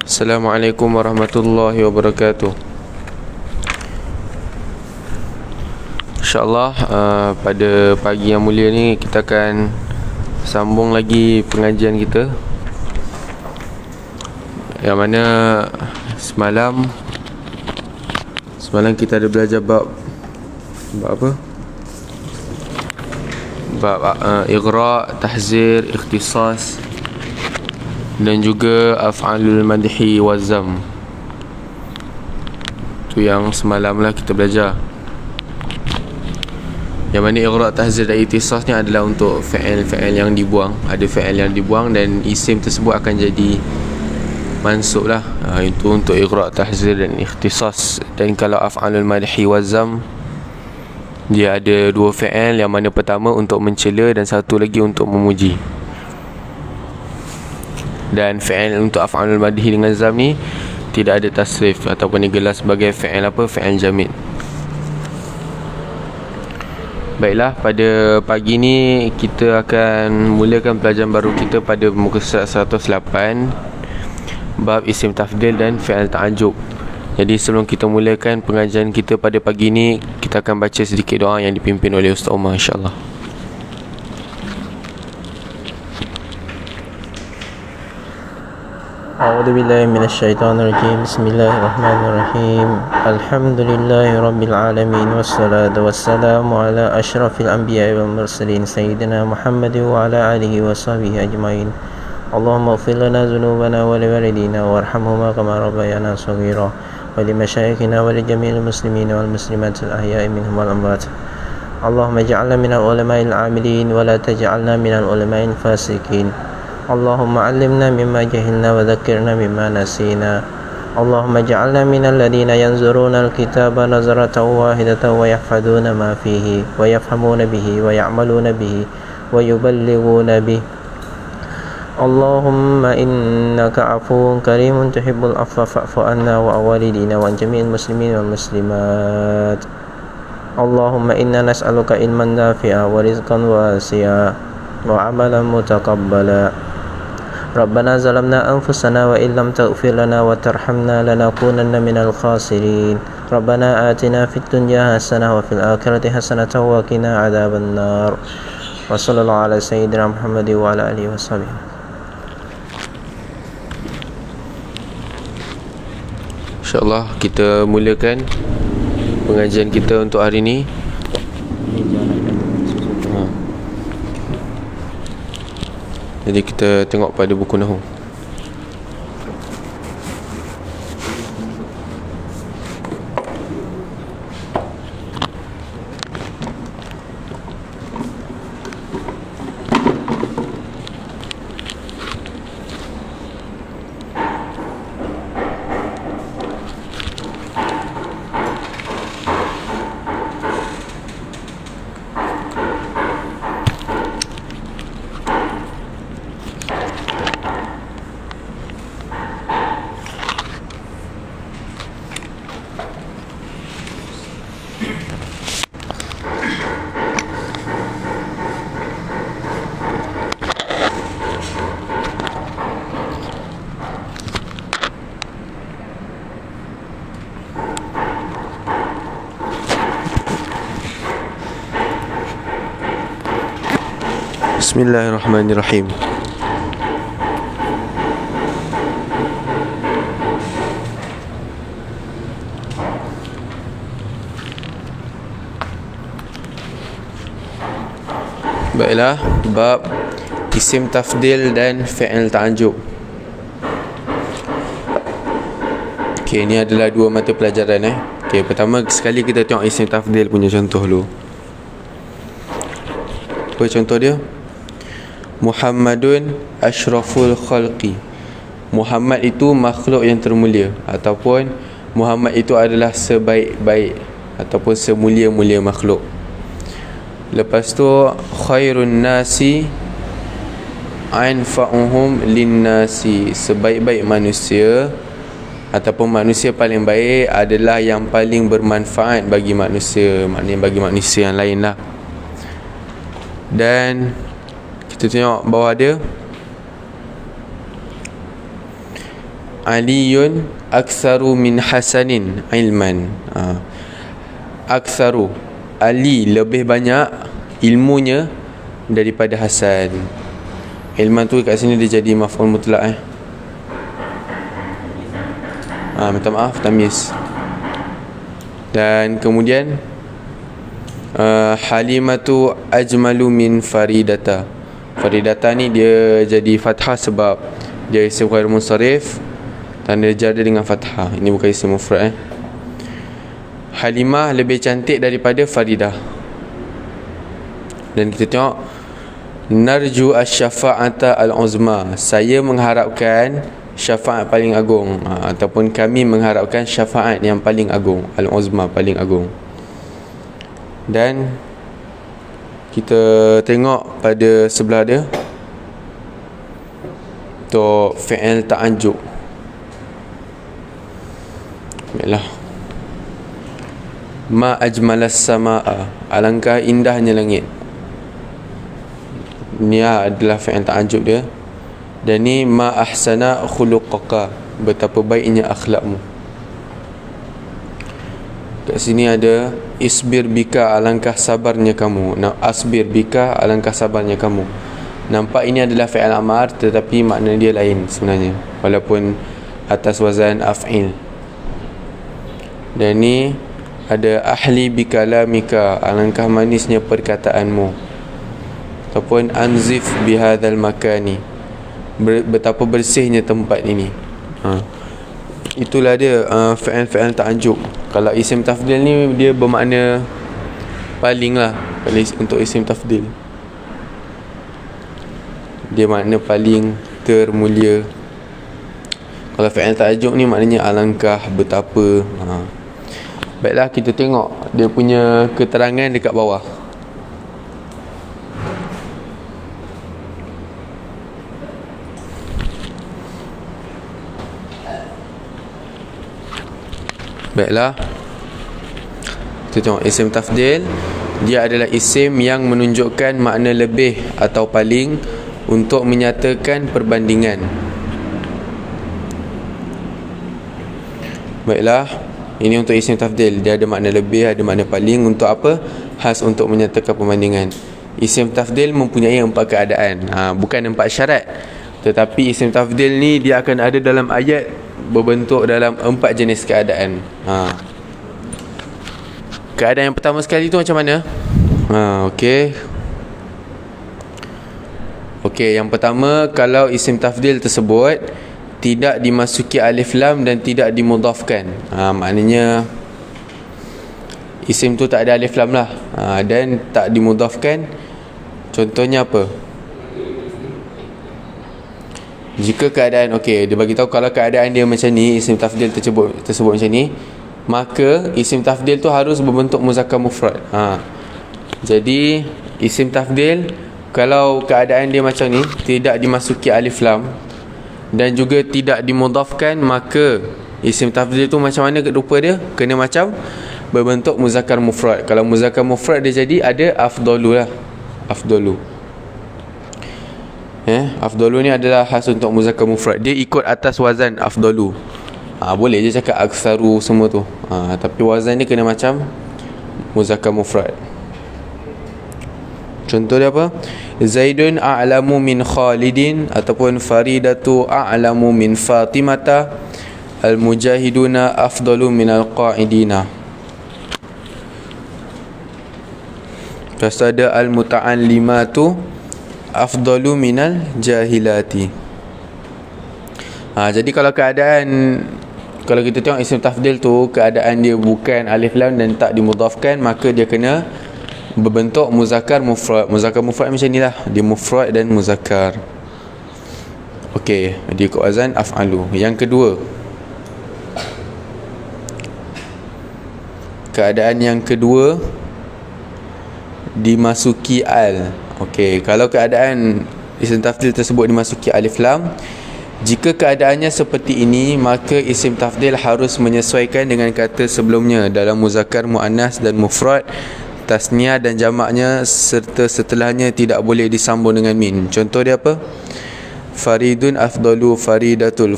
Assalamualaikum warahmatullahi wabarakatuh. InsyaAllah pada pagi yang mulia ni kita akan sambung lagi pengajian kita, yang mana semalam kita ada belajar bab apa? Bab ighra, tahzir, ikhtisas dan juga af'alul madhi wazam. Tu yang semalam lah kita belajar. Yang mana ighra, tahzir dan ikhtisas ni adalah untuk fi'il yang dibuang. Ada fi'il yang dibuang dan isim tersebut akan jadi mansub lah. Itu untuk ighra, tahzir dan ikhtisas. Dan kalau af'alul madhi wazam, dia ada dua fi'il, yang mana pertama untuk mencela dan satu lagi untuk memuji. Dan fi'il untuk af'alul madhi dengan zam ni tidak ada tasrif ataupun digelar sebagai fi'il apa? Fi'il jamid. Baiklah, pada pagi ni kita akan mulakan pelajaran baru kita pada muka surat 108, bab isim tafdil dan fi'il ta'ajub. Jadi sebelum kita mulakan pengajian kita pada pagi ni, kita akan baca sedikit doa yang dipimpin oleh Ustaz Umar, insyaAllah. أعوذ بالله من الشيطان الرجيم. بسم الله الرحمن الرحيم. الحمد لله رب العالمين، والصلاة والسلام على أشرف الأنبياء والمرسلين سيدنا محمد وعلى آله وصحبه أجمعين. اللهم اغفر لنا ذنوبنا ولوالدينا وارحمهما كما ربيانا صغيرا، ولمشايخنا ولجميع المسلمين والمسلمات الأحياء منهم والأموات. اللهم اجعلنا من العلماء العاملين ولا تجعلنا من العلماء الفاسقين. اللهم علمنا مما جهلنا وذكرنا مما نسينا. اللهم اجعلنا من الذين ينظرون الكتاب نظرة واحدة ويحفظون ما فيه ويفهمون به ويعملون به ويبلغون به. اللهم إنك عفو كريم تحب العفو فاعف عنا وعن والدينا وعن جميع المسلمين والمسلمات. اللهم إنا نسألك علما نافعا ورزقا واسعا وعملا متقبلا. ربنا ظلمنا أنفسنا وإن لم تغفر لنا وترحمنا لنكونن من الخاسرين. ربنا آتنا في الدنيا حسنة وفي الآخرة حسنة وقنا عذاب النار. وصلى الله على سيدنا محمد وعلى آله وصحبه. InsyaAllah kita mulakan pengajian kita untuk hari ini. Jadi kita tengok pada buku Nahwu. Bismillahirrahmanirrahim. Baiklah, bab isim tafdil dan fi'il ta'ajub. Okey, ini adalah dua mata pelajaran. Okey, pertama sekali kita tengok isim tafdil punya contoh dulu. Apa contoh dia? Muhammadun asyraful khalqi. Muhammad itu makhluk yang termulia, ataupun Muhammad itu adalah sebaik-baik ataupun semulia-mulia makhluk. Lepas tu khairun nasi anfa'uhum linnasi. Sebaik-baik manusia ataupun manusia paling baik adalah yang paling bermanfaat bagi manusia, maknanya bagi manusia yang lain lah. Dan kita tengok bawah dia, Aliyun aktsaru min Hasanin ilman. Aktsaru, Ali lebih banyak ilmunya daripada Hasan. Ilman tu kat sini dia jadi maf'ul mutlak minta maaf, tamyiz. Dan kemudian Halimatu ajmalu min Faridata. Faridata ni dia jadi fathah sebab dia isim ghair munsharif, tanda jar dia dengan fathah. Ini bukan isim mufrad Halimah lebih cantik daripada Faridah. Dan kita tengok narju asy-syafa'ata al-uzma. Saya mengharapkan syafaat paling agung, ataupun kami mengharapkan syafaat yang paling agung, al-uzma, paling agung. Dan kita tengok pada sebelah dia untuk fi'il ta'ajjub. Baiklah. Ma ajmalas samaa, alangkah indahnya langit. Ini adalah fi'il ta'ajjub dia. Dan ni ma ahsana khuluqaka, betapa baiknya akhlakmu. Kat sini ada isbir bika, alangkah sabarnya kamu. Asbir bika, alangkah sabarnya kamu. Nampak ini adalah fi'il amar, tetapi makna dia lain sebenarnya, walaupun atas wazan af'il. Dan ni ada ahli bikalamika, alangkah manisnya perkataanmu. Ataupun anzif bihadzal makani, betapa bersihnya tempat ini. Itulah dia fi'il ta'ajjub. Kalau isim tafdil ni dia bermakna paling lah, untuk isim tafdil dia makna paling termulia. Kalau fi'il ta'ajjub ni maknanya alangkah, betapa. Baiklah, kita tengok dia punya keterangan dekat bawah. Baiklah, kita tengok isim tafdil. Dia adalah isim yang menunjukkan makna lebih atau paling untuk menyatakan perbandingan. Baiklah, ini untuk isim tafdil. Dia ada makna lebih, ada makna paling. Untuk apa? Khas untuk menyatakan perbandingan. Isim tafdil mempunyai 4 keadaan, bukan 4 syarat. Tetapi isim tafdil ni dia akan ada dalam ayat, berbentuk dalam 4 jenis keadaan. Keadaan yang pertama sekali tu macam mana? Okey, yang pertama, kalau isim tafdil tersebut tidak dimasuki alif lam dan tidak dimudhafkan. Maknanya isim tu tak ada alif lam lah, dan tak dimudhafkan. Contohnya apa? Jika keadaan, dia bagi tahu kalau keadaan dia macam ni, isim tafdil tersebut macam ni, maka isim tafdil tu harus berbentuk muzakkar mufrad. Jadi isim tafdil kalau keadaan dia macam ni, tidak dimasuki alif lam dan juga tidak dimudhafkan, maka isim tafdil tu macam mana rupa dia? Kena macam berbentuk muzakkar mufrad. Kalau muzakkar mufrad dia jadi ada afdalu lah. Afdalu. Afdalu ni adalah khas untuk muzakkar mufrad. Dia ikut atas wazan afdalu. Boleh je cakap aksaru semua tu. Tapi wazan ni kena macam muzakkar mufrad. Contoh dia apa? Zaidun a'lamu min Khalidin, ataupun Faridatu a'lamu min Fatimata, al-mujahiduna afdalu min al-qa'idina. Lepas tu ada al-muta'allimatu afdalu minal jahilati. Jadi kalau kita tengok isim tafdil tu, keadaan dia bukan alif lam dan tak dimudhafkan, maka dia kena berbentuk muzakkar mufrad. Muzakkar mufrad macam ni lah, dia mufrad dan muzakkar. Dia ikut wazan af'alu. Yang kedua, keadaan yang kedua dimasuki al. Kalau keadaan isim tafdil tersebut dimasuki alif lam, jika keadaannya seperti ini, maka isim tafdil harus menyesuaikan dengan kata sebelumnya dalam muzakkar muannas dan mufrad, tasniah dan jamaknya, serta setelahnya tidak boleh disambung dengan min. Contoh dia apa? Faridun afdalu faridatu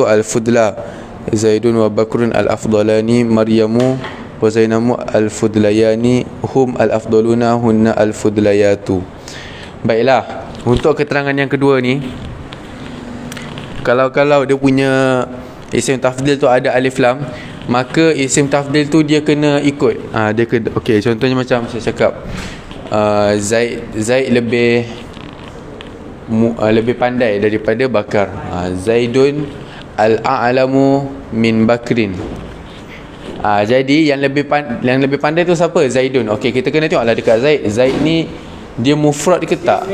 al-fudla. Zaidun wa Bakrun al-afdalani. Maryamu wa Zainamu al-fudlayani. Hum al-afdaluna hunna al-fudlayatu. Baiklah, untuk keterangan yang kedua ni, kalau dia punya isim tafdil tu ada alif lam, maka isim tafdil tu dia kena ikut. Dia kena, okey, contohnya macam saya cakap, Zaid lebih pandai daripada Bakar. Zaidun al-a'lamu min Bakrin. Jadi yang lebih pandai tu siapa? Zaidun. Okey, kita kena tengoklah dekat Zaid. Zaid ni dia mufrad ke tak?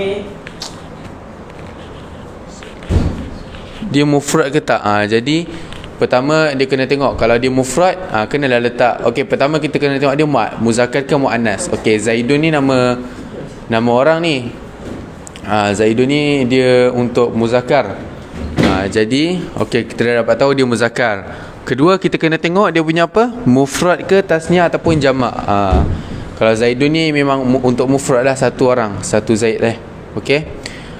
Dia mufrad ke tak? Jadi pertama dia kena tengok kalau dia mufrad, kenalah letak. Okey, pertama kita kena tengok dia muzakkar ke muannas. Okey, Zaidun ni nama orang ni. Zaidun ni dia untuk muzakkar. Jadi okey, kita dah dapat tahu dia muzakkar. Kedua, kita kena tengok dia punya apa? Mufrad ke tasniah ataupun jamak. Kalau Zaidun ni memang untuk mufrad lah, satu orang, satu Zaid lah. Okey.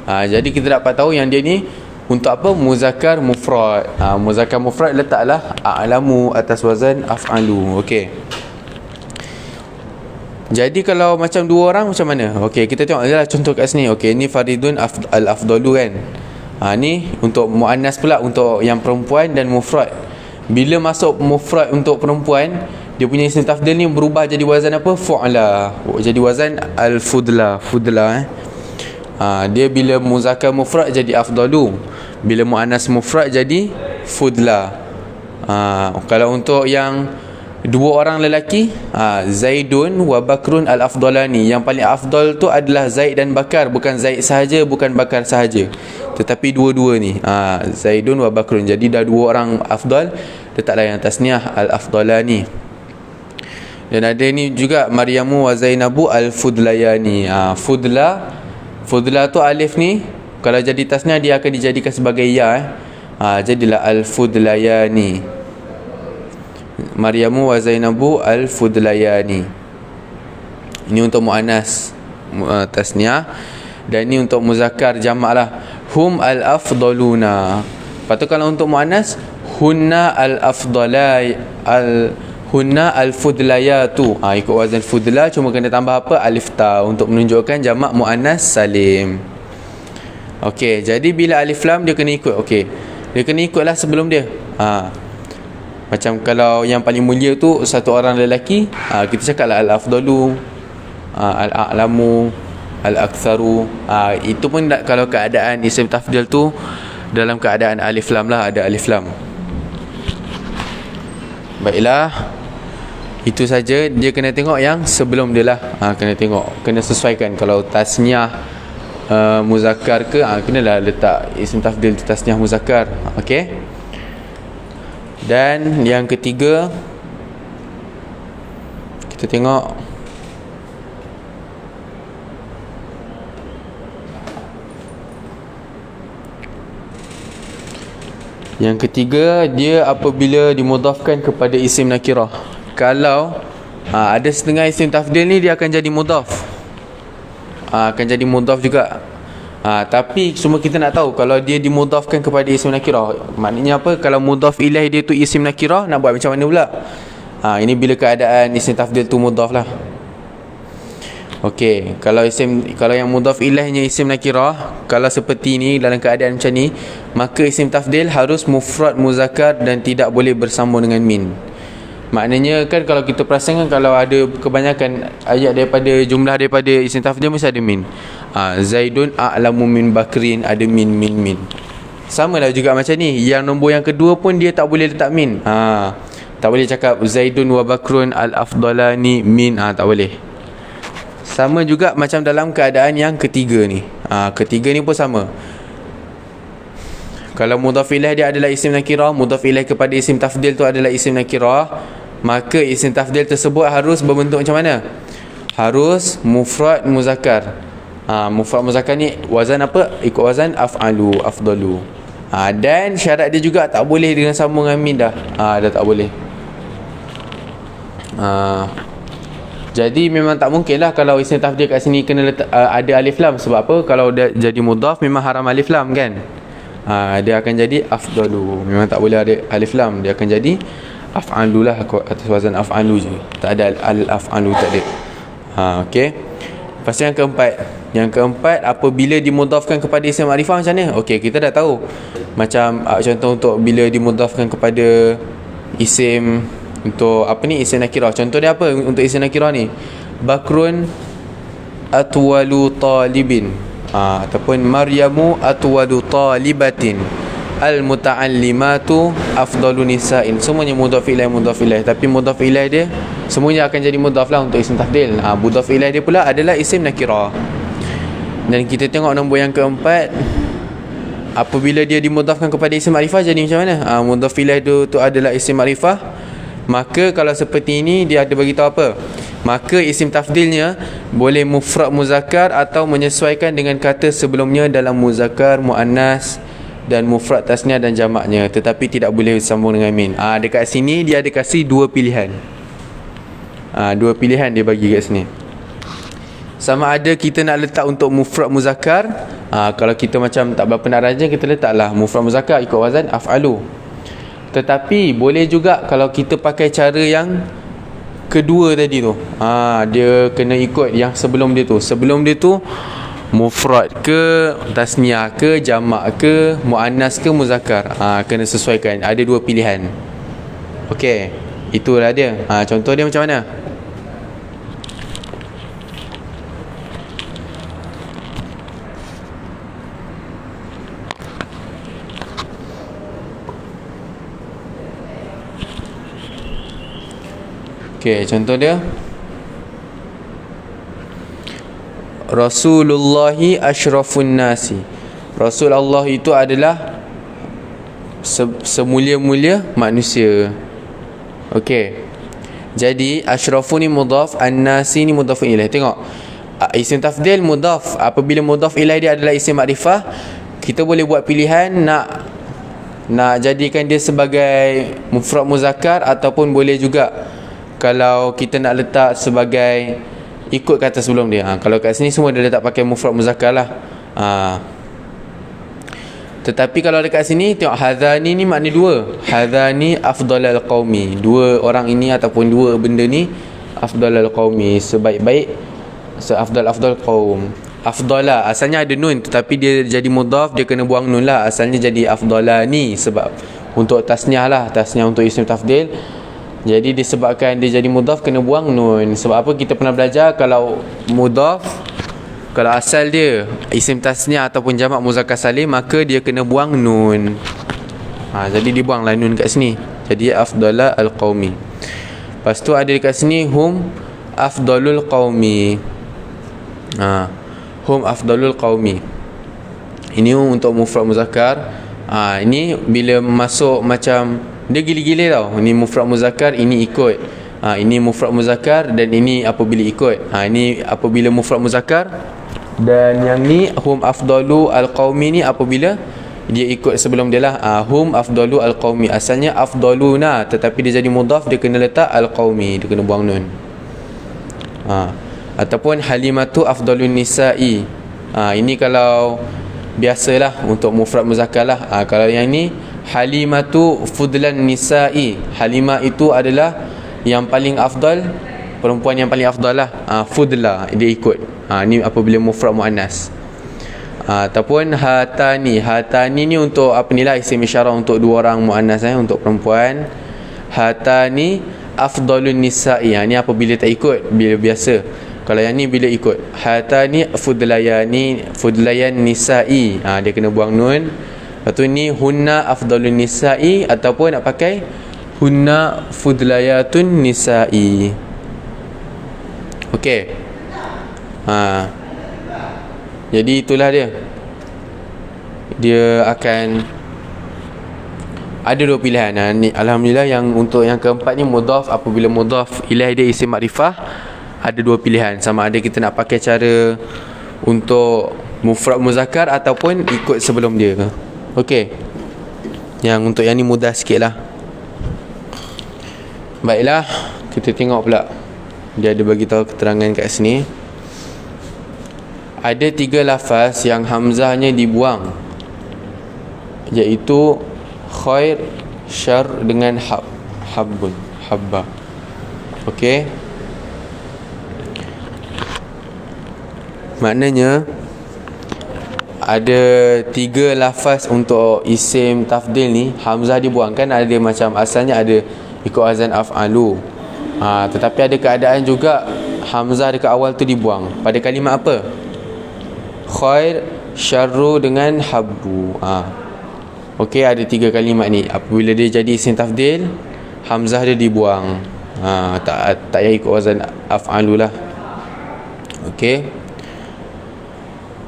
Jadi kita dapat tahu yang dia ni untuk apa? Muzakkar mufrad. Muzakkar mufrad letaklah a'lamu atas wazan af'alu. Okey. Jadi kalau macam dua orang macam mana? Okey, kita tengok adalah contoh kat sini. Okey, ni Faridun al-afdalu kan. Ni untuk muannas pula, untuk yang perempuan dan mufrad. Bila masuk mufrad untuk perempuan, dia punya isim tafdil ni berubah jadi wazan apa? Fu'la. Jadi wazan al-fudla. Dia bila muzakkar mufrad jadi afdalu, bila muannas mufrad jadi fudla. Kalau untuk yang dua orang lelaki, Zaidun wa Bakrun al-afdalani. Yang paling afdal tu adalah Zaid dan Bakar, bukan Zaid sahaja, bukan Bakar sahaja, tetapi dua-dua ni, Zaidun wa Bakrun. Jadi dah dua orang afdal, letaklah yang tasniah al-afdalani. Dan ada ni juga Maryamu wa Zainabu al-fudlayani. Fudla tu alif ni kalau jadi tasniah dia akan dijadikan sebagai ya. Jadilah al-fudlayani. Maryamu wa Zainabu al-fudlayani. Ini untuk muannas tasniah, dan ini untuk muzakkar jamak lah. Hum al-afdaluna. Lepas tu kalau untuk muannas, hunna hunna al-fudlayatu. Ikut wazan fudla, cuma kena tambah apa? Alif ta, untuk menunjukkan jamak muannas salim. Okey, jadi bila alif lam dia kena ikut. Okey, dia kena ikutlah sebelum dia. Macam kalau yang paling mulia tu satu orang lelaki, kita cakaplah al-afdalu, al-a'lamu, al-aktsaru. Itu pun kalau keadaan isim tafdil tu dalam keadaan alif lam lah, ada alif lam. Baiklah, itu saja. Dia kena tengok yang sebelum dia lah. Kena tengok, kena sesuaikan. Kalau tasniah muzakkar ke, kenalah letak isim tafdil tu tasniah muzakkar. Okey. Dan yang ketiga, kita tengok yang ketiga, dia apabila dimudafkan kepada isim nakirah. Kalau ada setengah isim tafdil ni dia akan jadi mudaf, akan jadi mudaf juga. Tapi semua kita nak tahu kalau dia dimudafkan kepada isim nakirah, maknanya apa? Kalau mudaf ilaih dia tu isim nakirah, nak buat macam mana pula? Ini bila keadaan isim tafdil tu mudaf lah. Okey, kalau yang mudaf ilaihnya isim nakirah, kalau seperti ni, dalam keadaan macam ni, maka isim tafdil harus mufrad muzakkar dan tidak boleh bersambung dengan min. Maknanya kan kalau kita perasan kan, kalau ada kebanyakan ayat jumlah daripada isim tafdil mesti ada min. Zaidun a'lamu min Bakrin, ada min. Sama lah juga macam ni. Yang nombor yang kedua pun dia tak boleh letak min. Tak boleh cakap Zaidun wa Bakrun al-afdalani min. Tak boleh. Sama juga macam dalam keadaan yang ketiga ni. Ketiga ni pun sama. Kalau mudhaf ilaih dia adalah isim nakirah, mudhaf ilaih kepada isim tafdil tu adalah isim nakirah, maka isim tafdil tersebut harus berbentuk macam mana? Harus mufrad muzakkar. Mufrad muzakkar ni wazan apa? Ikut wazan af'alu, afdalu. Dan syarat dia juga tak boleh dengan sambungan min dah. Dah tak boleh. Jadi memang tak mungkin lah kalau isim tafdil kat sini kena letak, ada alif lam. Sebab apa? Kalau dia jadi mudhaf memang haram alif lam kan. Dia akan jadi afdalu. Memang tak boleh ada alif lam. Dia akan jadi af'alu lah, atas wazan af'alu je. Tak ada al-af'alu, tak ada. Okey. Lepas tu yang keempat, apabila dimudhafkan kepada isim ma'rifah macam mana? Okey, kita dah tahu. Macam contoh untuk bila dimudhafkan kepada isim, untuk apa ni, isim nakirah. Contoh dia apa untuk isim nakirah ni? Bakrun atwalu talibin, ataupun Maryamu atwalu talibatin, al-muta'allimatu afdalu nisa'in. Semuanya mudhaf ilaih. Tapi mudhaf ilaih dia semuanya akan jadi mudhaf lah untuk isim tafdil. Mudhaf ilaih dia pula adalah isim nakirah. Dan kita tengok nombor yang keempat, apabila dia dimudhafkan kepada isim ma'rifah jadi macam mana? Mudhaf ilaih tu adalah isim ma'rifah. Maka kalau seperti ini, dia ada bagi tahu apa? Maka isim tafdilnya boleh mufrad muzakkar atau menyesuaikan dengan kata sebelumnya dalam muzakkar, muannas dan mufrad tasniah dan jamaknya, tetapi tidak boleh sambung dengan min. Dekat sini dia ada kasih dua pilihan. Dua pilihan dia bagi kat sini. Sama ada kita nak letak untuk mufrad muzakkar, kalau kita macam tak berapa nak rajin, kita letaklah mufrad muzakkar ikut wazan af'alu. Tetapi boleh juga kalau kita pakai cara yang kedua tadi tu, dia kena ikut yang sebelum dia tu. Sebelum dia tu mufrad ke, tasniah ke, jamak ke, muannas ke, muzakkar. Kena sesuaikan. Ada dua pilihan. Okey, itulah dia. Contoh dia macam mana? Okey, contoh dia, Rasulullahi asyrafun nasi. Rasul Allah itu adalah semulia-mulia manusia. Okey. Jadi asyrafun ni mudhaf, an-nasi ni mudhaf ilaih. Tengok. Isim tafdil mudhaf. Apabila mudhaf ilaih dia adalah isim makrifah, kita boleh buat pilihan nak jadikan dia sebagai mufrad muzakkar, ataupun boleh juga kalau kita nak letak sebagai ikut kata sebelum dia. Kalau kat sini semua dia letak pakai mufrad muzakkar lah. Tetapi kalau dekat sini tengok, hadhani ni makna dua. Hadhani afdalal qaumi. Dua orang ini ataupun dua benda ni afdalal qaumi, sebaik-baik, afdal qaum. Afdala asalnya ada nun, tetapi dia jadi mudhaf, dia kena buang nun lah. Asalnya jadi afdalani, sebab untuk tasniah lah, tasniah untuk isim tafdil. Jadi disebabkan dia jadi mudhaf, kena buang nun. Sebab apa? Kita pernah belajar kalau mudhaf, kalau asal dia isim tasniah ataupun jamak muzakkar salim, maka dia kena buang nun. Jadi dibuanglah nun kat sini. Jadi afdala al-qaumi. Lepas tu ada dekat sini hum afdalul qaumi. Hum afdalul qaumi. Ini untuk mufrad muzakkar. Ini bila masuk macam dia gila-gila tau. Ini mufrad muzakkar, ini ikut. Ini mufrad muzakkar dan ini apabila ikut. Ini apabila mufrad muzakkar, dan yang ni hum afdalu al-qaumi ni apabila dia ikut sebelum dia lah. Hum afdalu al-qaumi. Asalnya afdaluna, tetapi dia jadi mudhaf, dia kena letak al-qaumi, dia kena buang nun. Ataupun halimatu afdalun nisa'i. Ini kalau biasalah untuk mufrad muzakkar lah. Kalau yang ni halimatu fudlan nisa'i, Halimah itu adalah yang paling afdal, perempuan yang paling afdal lah. Fudla dia ikut. Ni apabila mufrad muannas. Ataupun hatani ni untuk apa ni lah, isim isyarah untuk dua orang muannas, untuk perempuan. Hatani afdalun nisa'i. Ni apabila tak ikut, bila biasa. Kalau yang ni bila ikut. Hatani fudlayan nisa'i. Dia kena buang nun. Lepas tu ni hunna afdalun nisa'i, ataupun nak pakai hunna fudlayatun nisa'i. Okey. Jadi itulah dia. Dia akan ada dua pilihan. Ni alhamdulillah yang untuk yang keempat ni mudhaf, apabila mudhaf ilaih dia isim makrifah, ada dua pilihan. Sama ada kita nak pakai cara untuk mufrad muzakkar ataupun ikut sebelum dia. Okey. Yang untuk yang ni mudah sikit lah. Baiklah, kita tengok pula Dia ada bagi tahu keterangan kat sini. Ada 3 lafaz yang hamzahnya dibuang, iaitu khair, syar dengan habbun, habba. Okey. Maknanya ada 3 lafaz untuk isim tafdil ni hamzah dibuang. Kan ada macam asalnya ada ikut wazan af'alu. Tetapi ada keadaan juga hamzah dekat awal tu dibuang. Pada kalimah apa? Khair, syarru dengan habbu. Okey, ada 3 kalimat ni. Apabila dia jadi isim tafdil, hamzah dia dibuang. Tak payah ikut wazan af'alu lah. Okey.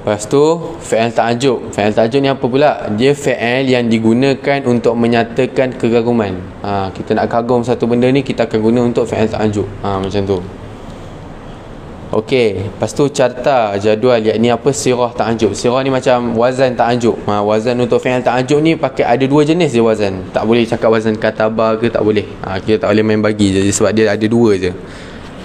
Lepas tu fi'il ta'ajub. Fi'il ta'ajub ni apa pula? Dia fi'il yang digunakan untuk menyatakan kekaguman. Kita nak kagum satu benda ni, kita akan guna untuk fi'il ta'ajub. Macam tu. Okey, lepas tu carta jadual, yakni apa? Sirah ta'ajub. Sirah ni macam wazan ta'ajub. Wazan untuk fi'il ta'ajub ni pakai ada 2 jenis je wazan. Tak boleh cakap wazan kataba ke, tak boleh. Kita tak boleh main bagi je sebab dia ada 2 je.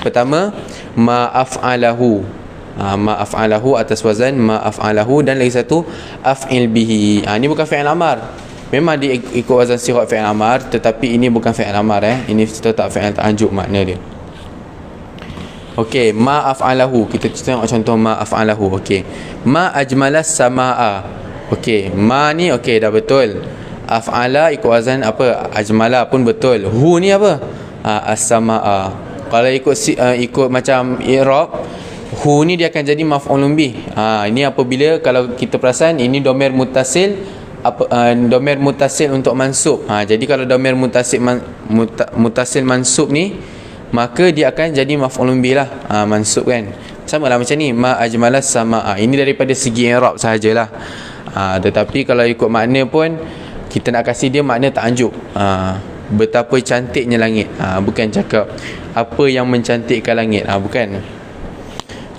Pertama, ma'af'alahu. Ma'af'alahu atas wazan ma'af'alahu, dan lagi satu af'il bihi. Ini bukan fi'il amar. Memang dia ikut wazan sirah fi'il amar, tetapi ini bukan fi'il amar. Ini tetap fi'il ta'ajub makna dia. Okey, ma'af'alahu. Kita tengok contoh ma'af'alahu. Okey, ma ajmalas samaa. Okey, ma ni okey dah betul. Af'ala ikut wazan apa? Ajmala pun betul. Hu ni apa? As-samaa. Kalau ikut macam i'rab, hu ni dia akan jadi maf'ulun bih. Ini apabila kalau kita perasan ini domir mutasil, domir mutasil untuk mansub. Jadi kalau domir mutasil mansub ni, maka dia akan jadi maf'ulun bih lah, mansub kan. Sama lah macam ni, ma ajmalas samaa. Ini daripada segi i'rab sahajalah. Tetapi kalau ikut makna pun kita nak kasih dia makna ta'ajub. Betapa cantiknya langit. Bukan cakap apa yang mencantikkan langit. Bukan.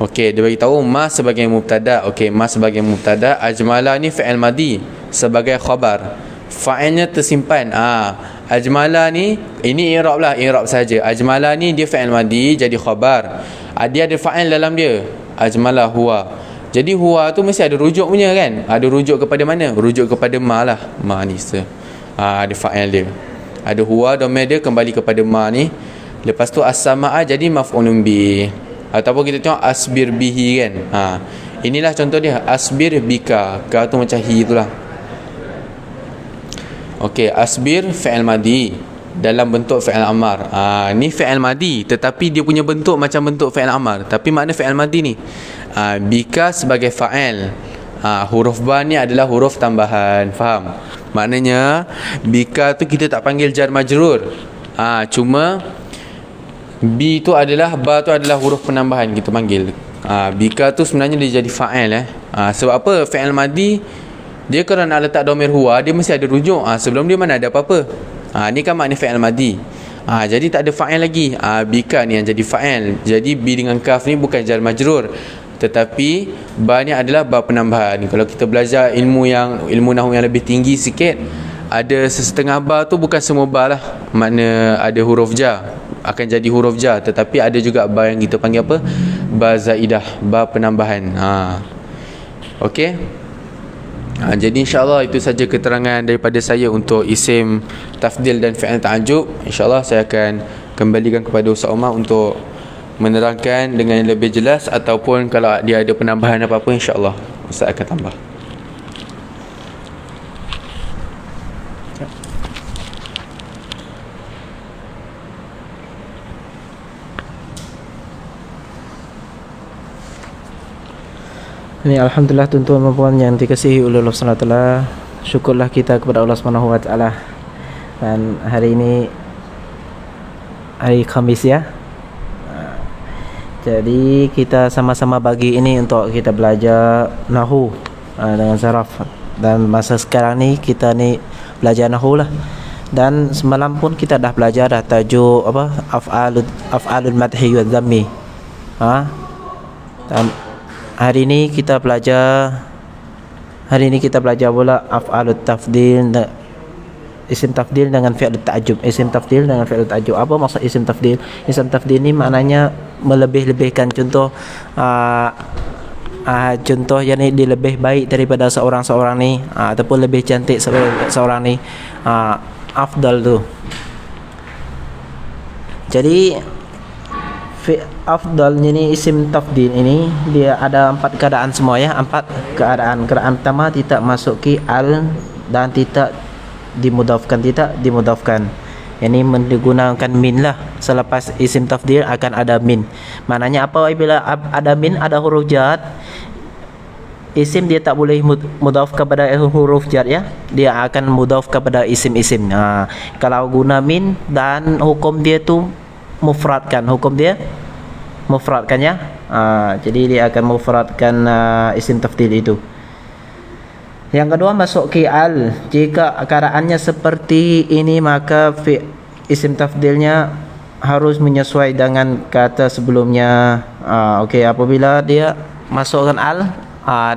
Okey, dia bagi tahu ma sebagai mubtada. Okey, ma sebagai mubtada, ajmala ni fi'il madi sebagai khabar. Fa'ilnya tersimpan. Ajmala ni, ini i'rab lah, i'rab saja. Ajmala ni dia fi'il madi jadi khabar. Dia ada fa'il dalam dia. Ajmala huwa. Jadi huwa tu mesti ada rujuk punya kan? Ada rujuk kepada mana? Rujuk kepada ma lah. Ma ni ada fa'il dia. Ada huwa, domain dia kembali kepada ma ni. Lepas tu as-samaa jadi maf'ulun bih. Ataupun kita tengok asbir bihi kan. Inilah contoh dia, asbir bika. Ka tu macam hi itulah. Okey, asbir fi'il madi dalam bentuk fi'il amar. Ni fi'il madi tetapi dia punya bentuk macam bentuk fi'il amar. Tapi makna fi'il madi ni, bika sebagai fa'il. Huruf ba ni adalah huruf tambahan. Faham? Maknanya bika tu kita tak panggil jar majrur. Cuma B tu adalah, ba tu adalah huruf penambahan kita panggil. Bika tu sebenarnya dia jadi fa'il. Sebab apa? Fi'il madi dia kalau nak letak domir huwa, dia mesti ada rujuk. Sebelum dia mana ada apa-apa. Ni kan makna fi'il madi. Jadi tak ada fa'il lagi. Bika ni yang jadi fa'il. Jadi B dengan kaf ni bukan jar majrur, tetapi ba ni adalah ba penambahan. Kalau kita belajar ilmu nahwu yang lebih tinggi sikit, ada sesetengah ba tu bukan semua ba lah. Makna ada huruf jar, akan jadi huruf jar, tetapi ada juga ba yang kita panggil apa? Ba zaidah, ba penambahan. Okey. Jadi insya-Allah itu saja keterangan daripada saya untuk isim tafdil dan fi'il ta'ajub. Insya-Allah saya akan kembalikan kepada Ustaz Omar untuk menerangkan dengan lebih jelas, ataupun kalau dia ada penambahan apa-apa, insya-Allah Ustaz akan tambah. Ini alhamdulillah tuan-tuan dan puan yang dikasihi oleh Allah Subhanahu wa taala. Syukurlah kita kepada Allah Subhanahu wa taala. Dan hari ini hari Khamis ya. Jadi kita sama-sama bagi ini untuk kita belajar nahwu dengan saraf. Dan masa sekarang ni kita ni belajar nahwu lah. Dan semalam pun kita dah belajar dah tajuk apa? Af'alul madhi wa dhammi. Dan hari ini kita belajar pula af'alut tafdil, isim tafdil dengan fi'il ta'ajub. Isim tafdil dengan fi'il ta'ajub. Apa maksud isim tafdil? Isim tafdil ni maknanya melebih-lebihkan contoh contoh yang ni dia lebih baik daripada seorang ni ataupun lebih cantik seorang ni, afdal tu. Jadi afdalnya ni isim tafdil ini dia ada 4 keadaan semua ya, 4 keadaan. Keadaan pertama tidak masuki al dan tidak dimudafkan. Ini menggunakan min lah. Selepas isim tafdil akan ada min. Maknanya apa? Bila ada min, ada huruf jar, isim dia tak boleh mudaf kepada huruf jar ya. Dia akan mudaf kepada isim-isim. Kalau guna min dan hukum dia tu mufradkan. Hukum dia mufradkan ya. Jadi dia akan mufradkan isim tafdil itu. Yang kedua masuk ki al. Jika keadaannya seperti ini maka isim tafdilnya harus menyesuai dengan kata sebelumnya. Okey, apabila dia masukkan al,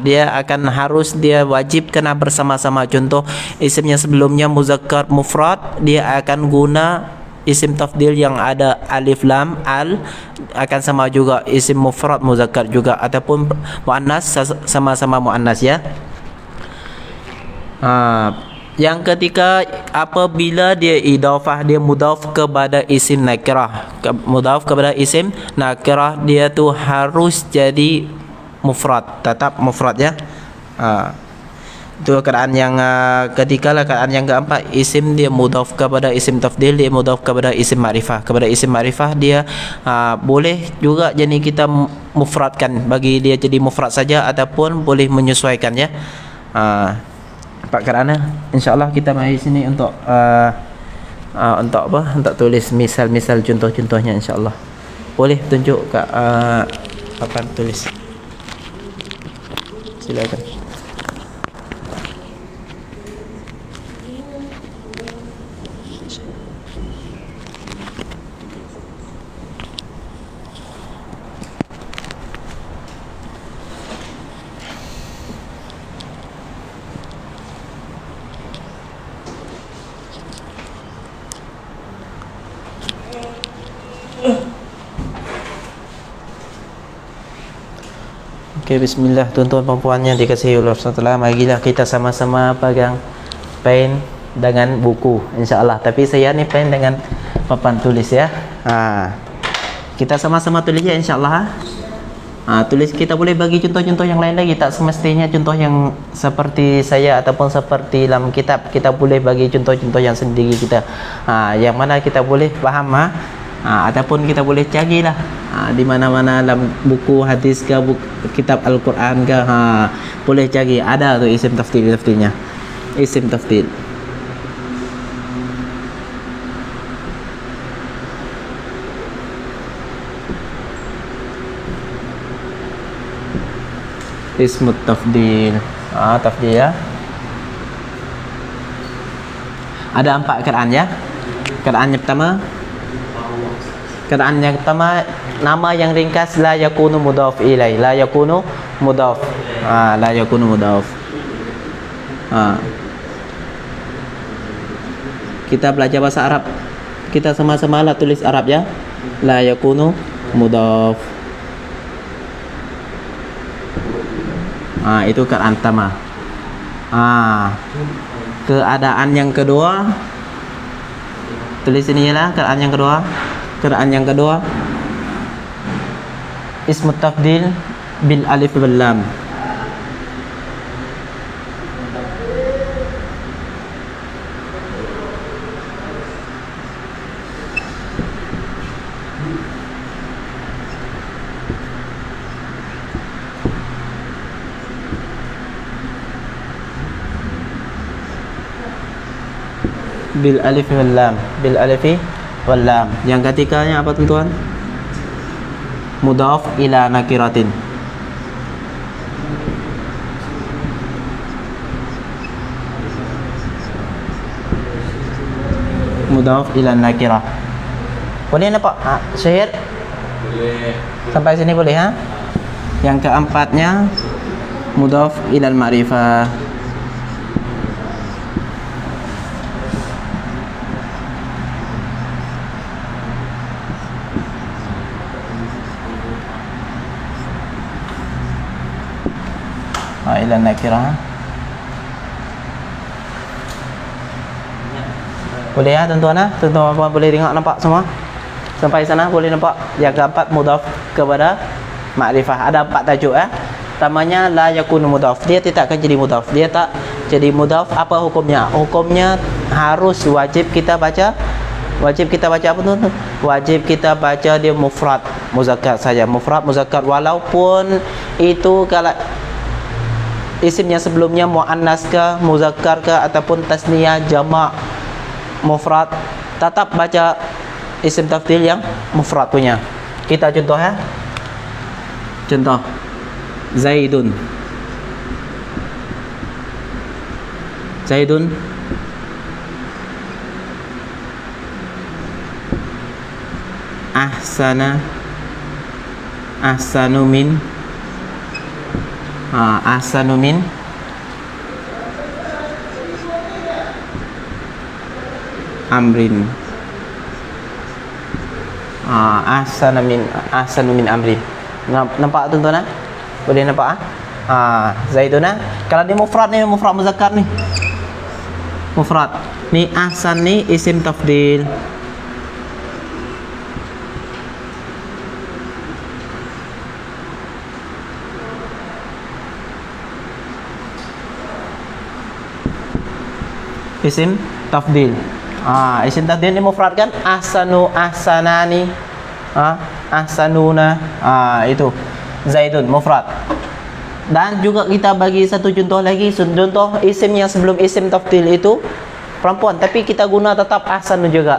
dia akan dia wajib kena bersama-sama. Contoh isimnya sebelumnya muzakkar mufrad, dia akan guna isim tafdil yang ada alif lam al, akan sama juga isim mufrad muzakkar juga, ataupun muannas sama-sama muannas ya. Yang ketiga, apabila dia idafah, dia mudaf kepada isim nakirah, mudaf kepada isim nakirah, dia tu harus jadi mufrad, tetap mufrad ya. Itu keadaan yang ketiga lah. Keadaan yang keempat, isim dia mudaf kepada isim tafdil, dia mudaf kepada isim ma'rifah. Kepada isim ma'rifah dia boleh juga jadi kita mufradkan, bagi dia jadi mufrad saja ataupun boleh menyesuaikan ya. Pak kerana insyaallah kita mari sini untuk untuk apa? Untuk tulis misal-misal contoh-contohnya insyaallah. Boleh tunjuk kat papan tulis. Silakan. Okey, bismillah tuan-tuan dan puan yang dikasihi Allah SWT. Marilah kita sama-sama pegang pen dengan buku insya-Allah. Tapi saya ni pen dengan papan tulis ya. Kita sama-sama tulis ya insya-Allah. Tulis, kita boleh bagi contoh-contoh yang lain lagi, tak semestinya contoh yang seperti saya ataupun seperti dalam kitab. Kita boleh bagi contoh-contoh yang sendiri kita. Yang mana kita boleh faham ataupun kita boleh carilah di mana-mana dalam buku hadis ke kitab Al-Quran ke, boleh cari, ada tu isim tafdilnya. Isim tafdil. Ismut tafdil. Tafdil ya. Ada 4 keadaan ya. Keadaan yang pertama, nama yang ringkas la yakunu mudhaf ilai. La yakunu mudhaf. La yakunu mudhaf. Kita belajar bahasa Arab. Kita sama-sama lah tulis Arab ya. La yakunu mudhaf. Itu keadaan pertama. Keadaan yang kedua, tulis ini lah keadaan yang kedua. Keadaan yang kedua, ismut tafdil bil alif wal lam. Bil alif wal lam. Bil alifi wal lam. Yang ketiganya apa tuan-tuan? Mudhaf ila nakiratin. Mudhaf ila nakirah. Boleh nampak Syahir? Boleh. Sampai sini boleh Yang keempatnya mudhaf ila ma'rifah. ila nakirah. Boleh ya tuan-tuan, tuan-tuan boleh tengok, nampak semua sampai sana, boleh nampak. Yang keempat mudhaf kepada makrifah. Ada 4 tajuk ya. Pertamanya la yakunu mudhaf, dia tidak akan jadi mudhaf, dia tak jadi mudhaf. Apa hukumnya? Hukumnya harus wajib kita baca. Wajib kita baca apa tuan? Wajib kita baca dia mufrad muzakkar saja, mufrad muzakkar, walaupun itu kalau isimnya sebelumnya muannas ke, muzakkar ke, ataupun tasniyah, jamak, mufrad, tetap baca isim tafdil yang mufrad punya. Kita contoh ya. Contoh Zaidun. Zaidun ahsana, ahsanu min, ahsanu min amrin, ahsanu min amrin. Nampak tuan-tuan? Boleh nampak Zaidun. Kalau dia mufrad ni, mufrad muzakkar ni, mufrad ni, ahsan ni isim tafdil. Isim tafdil. Isim tafdil ni mufrad kan? Ahsanu, ahsanani, ahsanuna. Itu Zaidun mufrad. Dan juga kita bagi satu contoh lagi. Contoh isim yang sebelum isim tafdil itu perempuan, tapi kita guna tetap ahsan juga.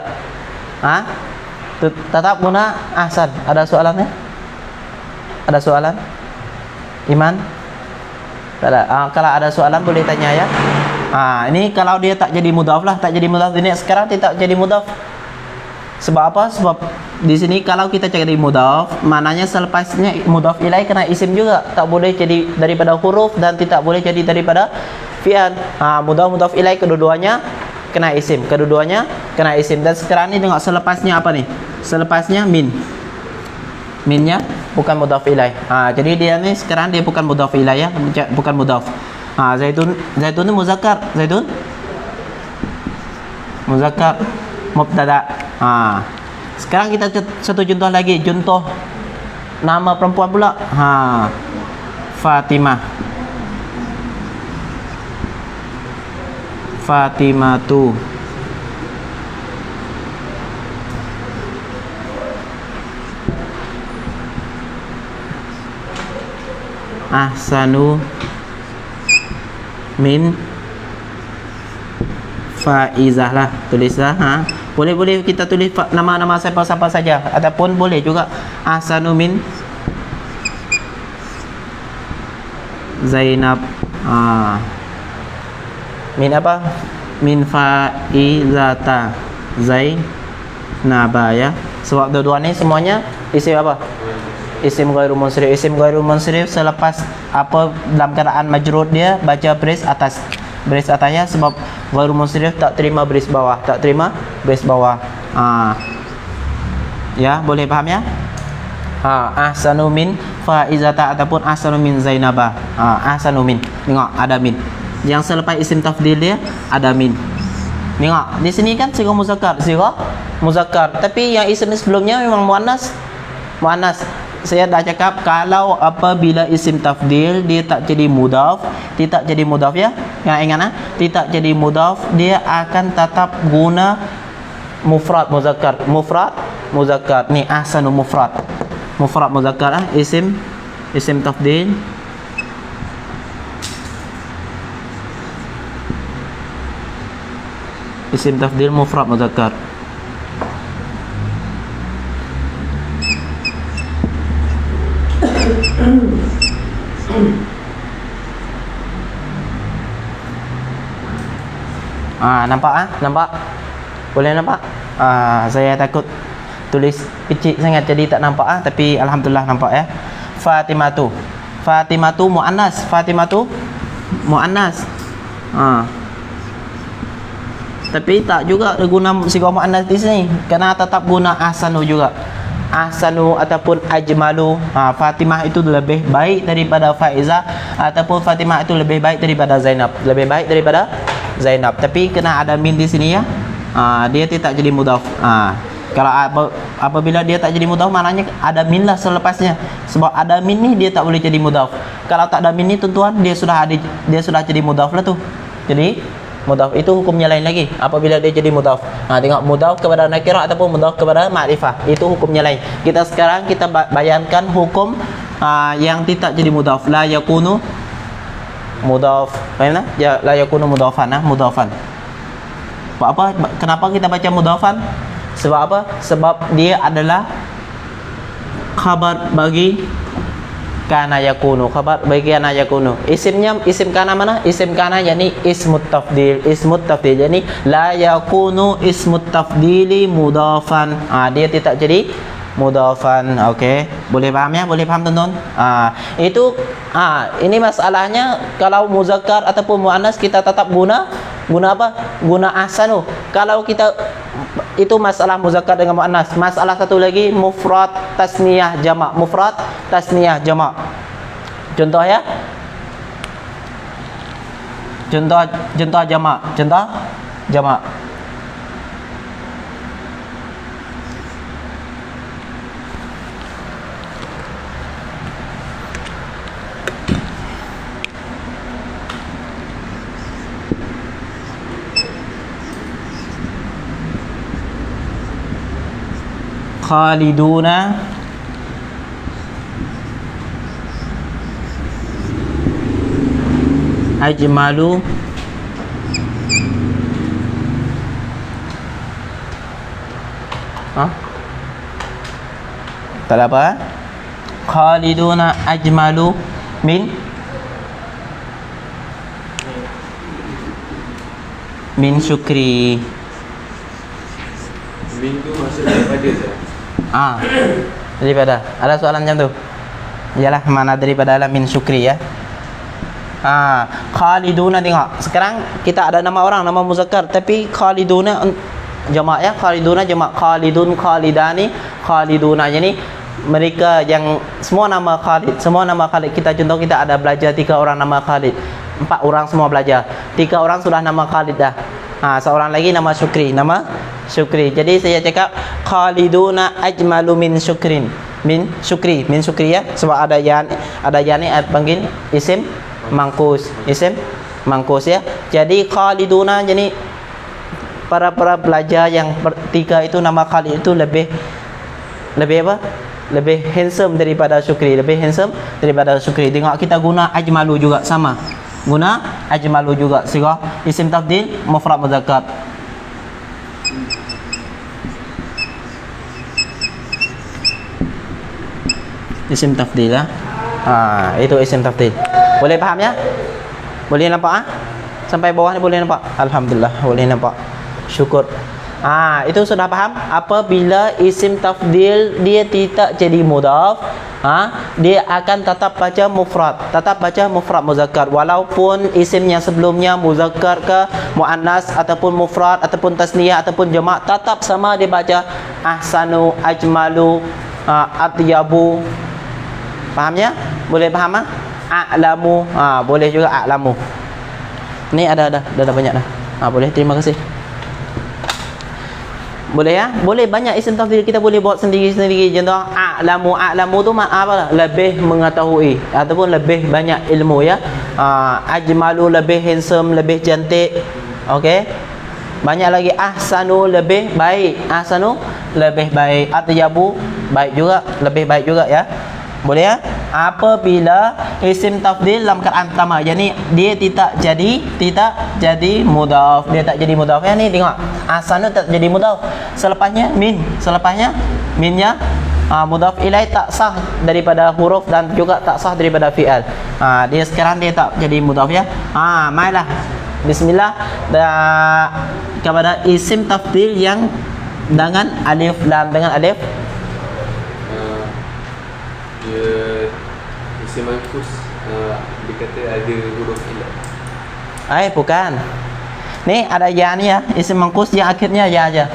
Tetap guna ahsan. Ada soalannya? Ada soalan? Iman? Tak ada. Kalau ada soalan boleh tanya ya. Ini kalau dia tak jadi mudhaf lah, tak jadi mudhaf ini sekarang tidak jadi mudhaf. Sebab apa? Sebab di sini kalau kita cari mudhaf, maknanya selepasnya mudhaf ilaih kena isim juga. Tak boleh jadi daripada huruf dan tidak boleh jadi daripada fi'al. Mudhaf ilaih kedua-duanya kena isim, kedua-duanya kena isim. Dan sekarang ni tengok selepasnya apa nih? Selepasnya min. Minnya bukan mudhaf ilaih. Jadi dia ni sekarang dia bukan mudhaf ilaih ya, bukan mudhaf. Zaidun ni muzakkar. Zaidun muzakkar mubtada. Sekarang kita satu contoh lagi, contoh nama perempuan pula. Fatimah. Fatimatu. Ahsanu min Faizah lah, tulislah. Boleh kita tulis nama-nama siapa-siapa saja, ataupun boleh juga ahsanu min Zainab. Min apa? Min Faizata Zainaba ya. Sebab dua-dua ni semuanya isim apa? Isim ghairu munsharif. Isim ghairu munsharif selepas apa dalam keadaan majrur dia baca baris atas. Baris atasnya sebab ghairu munsharif tak terima baris bawah, tak terima baris bawah. Ya, boleh faham ya? Ahsanu min Faizata ataupun ahsanu min Zainaba. Ahsanu min. Tengok ada min. Yang selepas isim tafdil dia ada min. Tengok di sini kan sigah muzakkar, sigah muzakkar. Tapi yang isim sebelumnya memang muannas. Muannas. Saya dah cakap kalau apabila isim tafdil dia tak jadi mudhaf, tidak jadi mudhaf ya. Yang ingat tidak jadi mudhaf, dia akan tetap guna mufrad muzakkar. Mufrad muzakkar. Ni ahsanu mufrad. Mufrad muzakkar isim tafdil. Isim tafdil mufrad muzakkar. Nampak nampak? Boleh nampak? Saya takut tulis kecil sangat jadi tak nampak tapi alhamdulillah nampak ya. Fatimatu. Fatimatu muannas. Fatimatu muannas. Tapi tak juga guna sigah muannas di sini. Kena tetap guna ahsanu juga. ahsanu ataupun ajmalu. Fatimah itu lebih baik daripada Faizah, ataupun Fatimah itu lebih baik daripada Zainab. Lebih baik daripada Zainab. Tapi kena ada min di sini ya. Dia tidak jadi mudhaf. Kalau apabila dia tak jadi mudhaf, maknanya ada min lah selepasnya. Sebab ada min ni dia tak boleh jadi mudhaf. Kalau tak ada min ni tuan-tuan, dia sudah jadi mudhaf lah tu. Jadi mudhaf itu hukumnya lain lagi. Apabila dia jadi mudhaf, tengok mudhaf kepada nakirah ataupun mudhaf kepada ma'rifah, itu hukumnya lain. Sekarang kita bayangkan hukum yang tidak jadi mudhaf. La yakunu mudhaf. Faham tak? Ya, la yakunu mudhafan, mudhafan. Apa? Kenapa kita baca mudhafan? Sebab apa? Sebab dia adalah khabar bagi kana yakunu. Khabar bagi kana yakunu. Isimnya isim kana mana? Isim kana yakni ismut tafdil. Ismut tafdil yakni la yakunu ismut tafdili mudhafan. Dia tidak jadi mudhafan. Okey, boleh faham ya? Boleh faham tuan-tuan? Itu ini masalahnya kalau muzakkar ataupun muannas kita tetap guna apa? Guna ahsanu. Kalau kita itu masalah muzakkar dengan muannas. Masalah satu lagi mufrad tasniyah jamak. Mufrad tasniyah jamak. Contoh ya. Contoh jamak. Contoh jamak. Khaliduna ajmalu tak ada apa? Khaliduna ajmalu min syukri. Min tu maksud daripada daripada. Ada soalan macam tu? Yalah, mana daripada lah min syukri ya. Khaliduna, tengok. Sekarang kita ada nama orang, nama muzakkar, tapi Khaliduna jamak ya. Khaliduna jamak. Khalidun, Khalidani, Khaliduna. Jadi mereka yang semua nama Khalid, semua nama Khalid. Kita contoh, kita ada belajar 3 orang nama Khalid. 4 orang semua belajar. 3 orang sudah nama Khalid dah. Seorang lagi nama Syukri, nama Syukri. Jadi saya cakap Khaliduna ajmalu min syukrin. Min syukri ya. Sebab ada yan ni panggil isim mangkus. Isim mangkus ya. Jadi Khaliduna, jadi para pelajar yang 3 itu nama Khalid itu lebih apa? Lebih handsome daripada Syukri. Lebih handsome daripada Syukri. Tengok, kita guna ajmalu juga sama. Guna ajmalu juga. Sehingga isim tafdil mufrad muzakkar. Isim tafdil lah. Itu isim tafdil. Boleh faham ya? Boleh nampak Sampai bawah ni boleh nampak? Alhamdulillah, boleh nampak. Syukur. Itu sudah faham. Apabila isim tafdil dia tidak jadi mudhaf, dia akan tetap baca mufrad. Tetap baca mufrad muzakkar. Walaupun isim yang sebelumnya muzakkar ke muannas ataupun mufrad ataupun tasniyah ataupun jamak, tetap sama dia baca ahsanu, ajmalu, atyabu. Fahamnya? Boleh faham? A'lamu. Boleh juga a'lamu. Ni ada banyak dah. Boleh, terima kasih. Boleh ya? Boleh banyak isim tafdil kita boleh buat sendiri-sendiri. Contoh a'lamu tu apa? Lebih mengetahui ataupun lebih banyak ilmu ya. Ajmalu lebih handsome, lebih cantik. Okey. Banyak lagi. Ahsanu lebih baik. Ahsanu lebih baik. Atyabu baik juga, lebih baik juga ya. Boleh ya? Apabila isim tafdil dalam keadaan pertama, jadi dia tidak jadi mudhaf. Dia tak jadi mudhaf ya. Ni tengok, ahsanu tak jadi mudhaf. Selepasnya minnya mudhaf ilaih tak sah daripada huruf dan juga tak sah daripada fi'al. Dia sekarang dia tak jadi mudhaf ya. Mailah. Bismillah. Kepada isim tafdil yang dengan alif lam, dengan alif dia isim mangkus, dia kata ada huruf ilah. Bukan. Ni ada ya ni ya, isim mangkus yang akhirnya ya aja.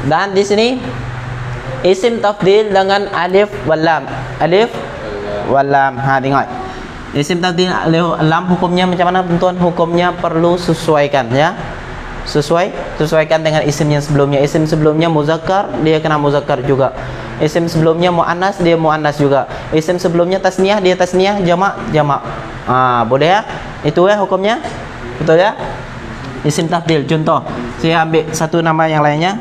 Dan di sini Isim tafdil dengan alif wal lam. Alif wal lam. Ha, tengok. Isim tafdil alif wal lam hukumnya macam mana tuan? Hukumnya perlu sesuaikan ya. Sesuaikan dengan isim yang sebelumnya. Isim sebelumnya muzakkar, dia kena muzakkar juga. Isim sebelumnya muannas, dia muannas juga. Isim sebelumnya tasniyah, dia tasniyah, jamak. Boleh ya? Itu ya hukumnya. Betul ya? Isim tafdil. Contoh, saya ambil satu nama yang lainnya.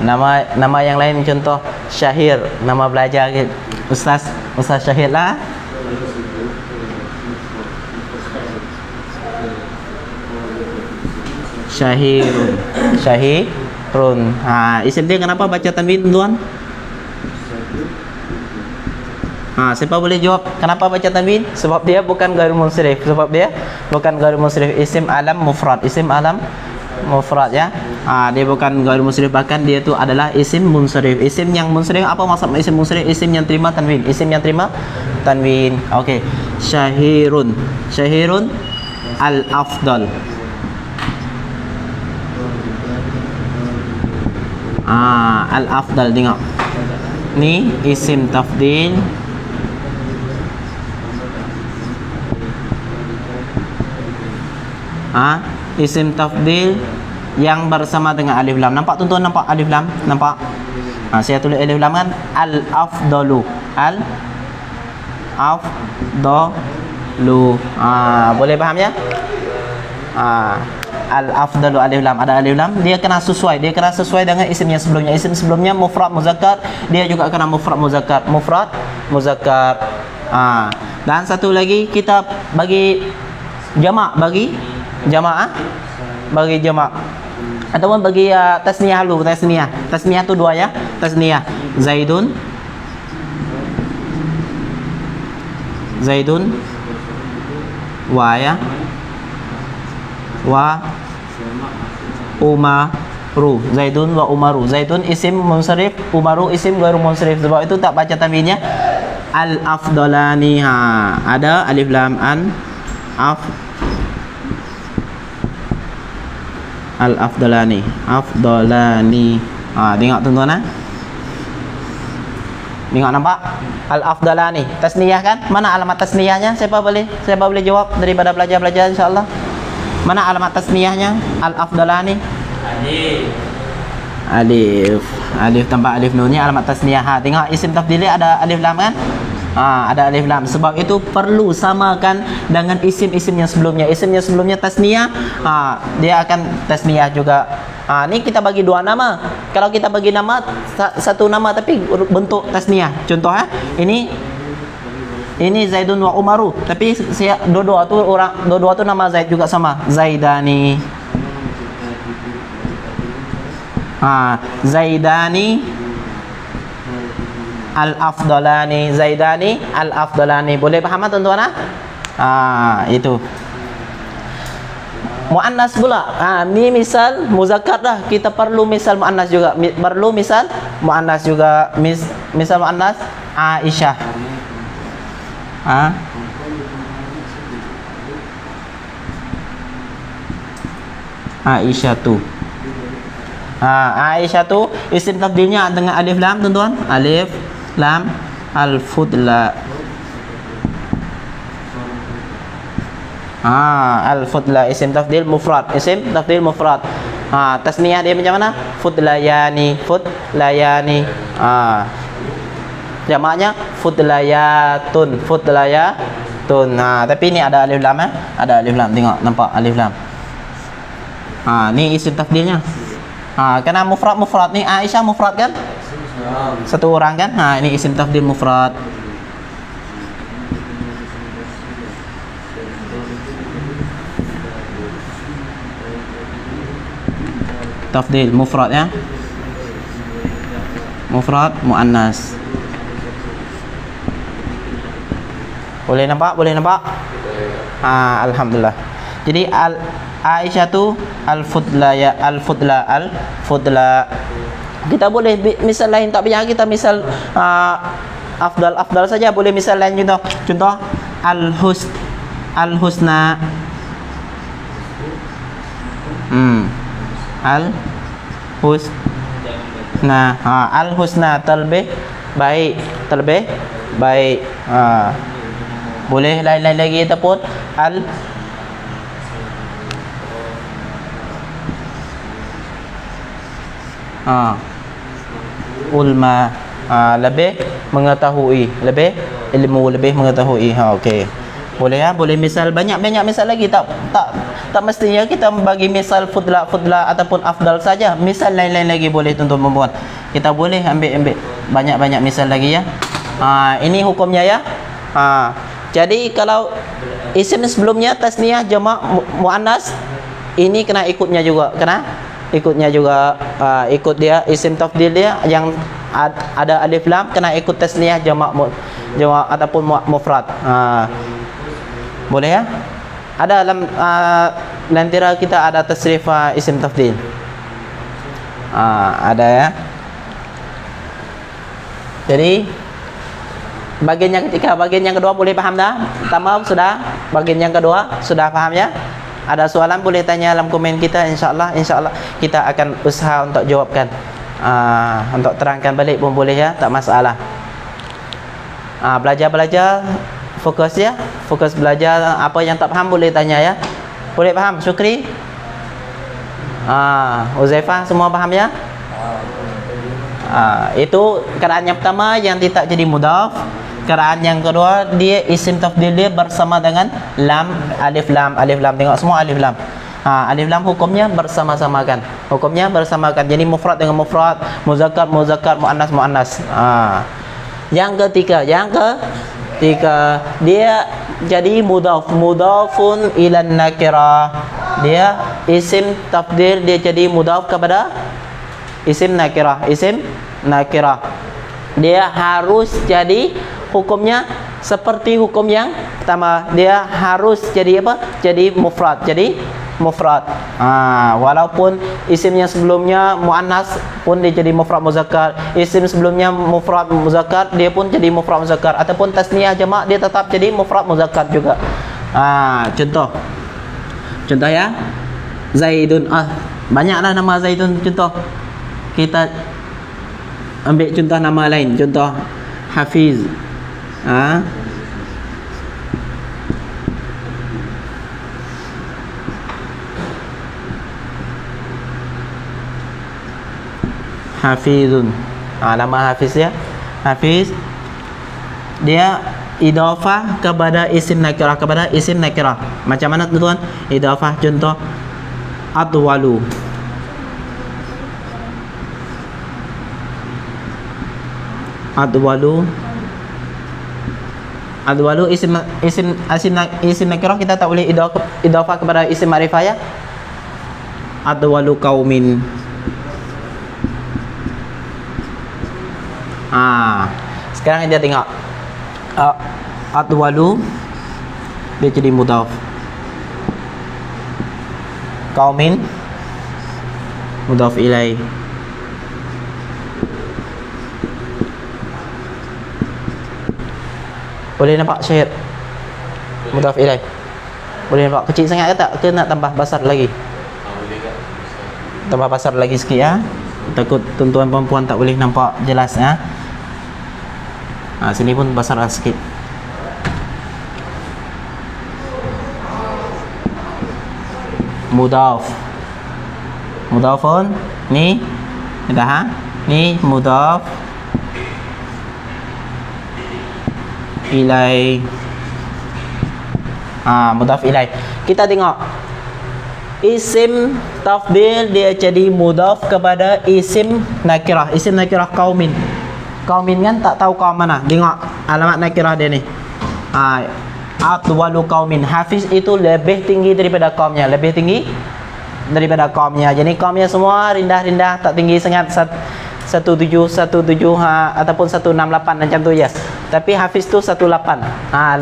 Nama yang lain, contoh Syahir, nama belajar Ustaz Syahir lah. Syahirun. Isim dia kenapa baca tanwin tuan? Siapa boleh jawab kenapa baca tanwin? Sebab dia bukan ghairul munsharif. Isim alam mufrad. Ya. Dia bukan ghairul munsharif, bahkan dia itu adalah isim munsharif. Isim yang munsharif, apa maksud isim munsharif? Isim yang terima tanwin. Okey. Syahirun al-afdal. Al-afdal, tengok. Ni isim tafdil. Isim tafdil yang bersama dengan alif lam. Nampak tuan-tuan, nampak alif lam? Nampak? Saya tulis alif lam kan? Al-afdalu. Al-afdalu. Boleh faham ya? Al-afdalu, alif lam, ada alif lam, dia kena sesuai dengan isim yang sebelumnya. Isim sebelumnya mufrad muzakkar, dia juga kena mufrad muzakkar. Dan satu lagi kita bagi jamak, ataupun bagi tasniyah dulu. Tasniyah tu dua ya. Tasniyah Zaidun wa Umaru. Zaidun wa Umaru. Zaidun isim munsharif, Umaru isim ghairu munsharif. Sebab itu tak baca tanwinnya. Al-afdalani. Ada alif lam al-afdalani. Tengok tuan-tuan. Tengok, nampak? Al-afdalani. Tasniyah kan? Mana alamat tasniyahnya? Siapa boleh jawab daripada belajar insya-Allah? Mana alamat tasniyahnya? Al-afdalani. Alif tambah alif nunnya alamat tasniyah. Tengok isim tafdil ada alif lam kan? Ada alif lam. Sebab itu perlu samakan dengan isim-isim yang sebelumnya. Isim yang sebelumnya tasniyah, dia akan tasniyah juga. Ni kita bagi dua nama. Kalau kita bagi nama satu nama tapi bentuk tasniyah. Contoh ini Zaidun wa Umaru, tapi saya dua-dua tu nama Zaid juga sama. Zaidani. Zaidani al-afdalani. Boleh faham tuan-tuan? Itu. Muannas pula. Ni misal muzakkar dah. Kita perlu misal muannas juga. Misal muannas Aisyah. Aisyah tu isim tafdilnya dengan alif lam tuan-tuan. Alif lam al-fudla. Al-fudla isim tafdil mufrad. Tasniyah dia macam mana? Fudlayani. Jamaknya fudlayatun. Tapi ni ada alif lam. Tengok, nampak alif lam. Ni isim tafdilnya. Karena mufrad ni Aisyah mufrad kan? Satu orang kan? Ini isim tafdil mufrad. Tafdil mufrad ya. Mufrad muannas. Boleh nampak? Alhamdulillah. Jadi Aisyah tu al-fudla. Kita boleh misal lain, tak payah kita misal afdal saja, boleh misal lain contoh al-husna. husna. Al husna terlebih baik, terlebih baik. Boleh lain-lain lagi ataupun al ulma, lebih mengetahui, lebih ilmu, lebih mengetahui. Okey. Boleh ya, boleh misal banyak misal lagi, tak mestinya kita bagi misal fudla ataupun afdal saja. Misal lain-lain lagi boleh tuan-tuan perempuan. Kita boleh ambil banyak misal lagi ya. Ini hukumnya ya. Jadi kalau isim sebelumnya tasniah jamak muannas, ini kena ikutnya juga, ikut dia isim tafdil dia yang ada alif lam, kena ikut tasniah jamak ataupun mufrad. Boleh ya? Ada dalam lentera kita ada tasrif isim tafdil. Ada ya. Jadi bagian yang kedua boleh paham dah? Tamam sudah? Bagian yang kedua sudah paham ya? Ada soalan boleh tanya dalam komen kita, insyaallah kita akan usaha untuk jawabkan. Untuk terangkan balik pun boleh ya, tak masalah. Belajar fokus ya, fokus belajar. Apa yang tak paham boleh tanya ya. Boleh paham? Syukri? Uzaifah semua paham ya? Itu keadaan yang pertama yang tidak jadi mudhaf. Keadaan yang kedua dia isim tafdil dia bersama dengan lam, alif lam. Tengok semua alif lam. Alif lam hukumnya bersama-samakan. Jadi mufrad dengan mufrad, muzakkar muannas. Yang ketiga dia jadi mudhafun ilan nakirah. Dia isim tafdil dia jadi mudhaf kepada isim nakirah. Dia harus jadi hukumnya seperti hukum yang pertama. Dia harus jadi apa? Jadi mufrad. Walaupun isim yang sebelumnya muannas pun dia jadi mufrad muzakkar. Isim sebelumnya mufrad muzakkar dia pun jadi mufrad muzakkar, ataupun tasniah jamak dia tetap jadi mufrad muzakkar juga. Contoh ya. Zaidun. Banyaklah nama Zaidun contoh. Kita ambil contoh nama lain. Contoh Hafiz. Hafizun. Nama Hafiz ya. Hafiz dia idhafah kepada isim nakirah. Macam mana tuan? Idhafah contoh adwalu. Adwalu isim nakirah, kita tak boleh idhafah kepada isim ma'rifah ya. Adwalu qaumin. Sekarang dia tengok adwalu dia jadi mudhaf, qaumin mudhaf ilaih. Boleh nampak syahid mudhaf ilaih? Boleh nampak kecil sangat ke tak? Ke nak tambah besar lagi? Tambah besar lagi sikit ya. Takut tuan-tuan perempuan tak boleh nampak jelas ya. Sini pun besar sikit. Mudhafun ni dah ni mudhaf ilaih. Mudhaf ilaih. Kita tengok isim tafdil dia jadi mudhaf kepada isim nakirah. Isim nakirah qaumin kan tak tahu kaum mana. Tengok alamat nakirah dia ni. Atwalu qaumin. Hafiz itu lebih tinggi daripada kaumnya, Jadi kaumnya semua rendah, tak tinggi sangat 17 ataupun 168 macam tu ya. Tapi Hafiz tu 18.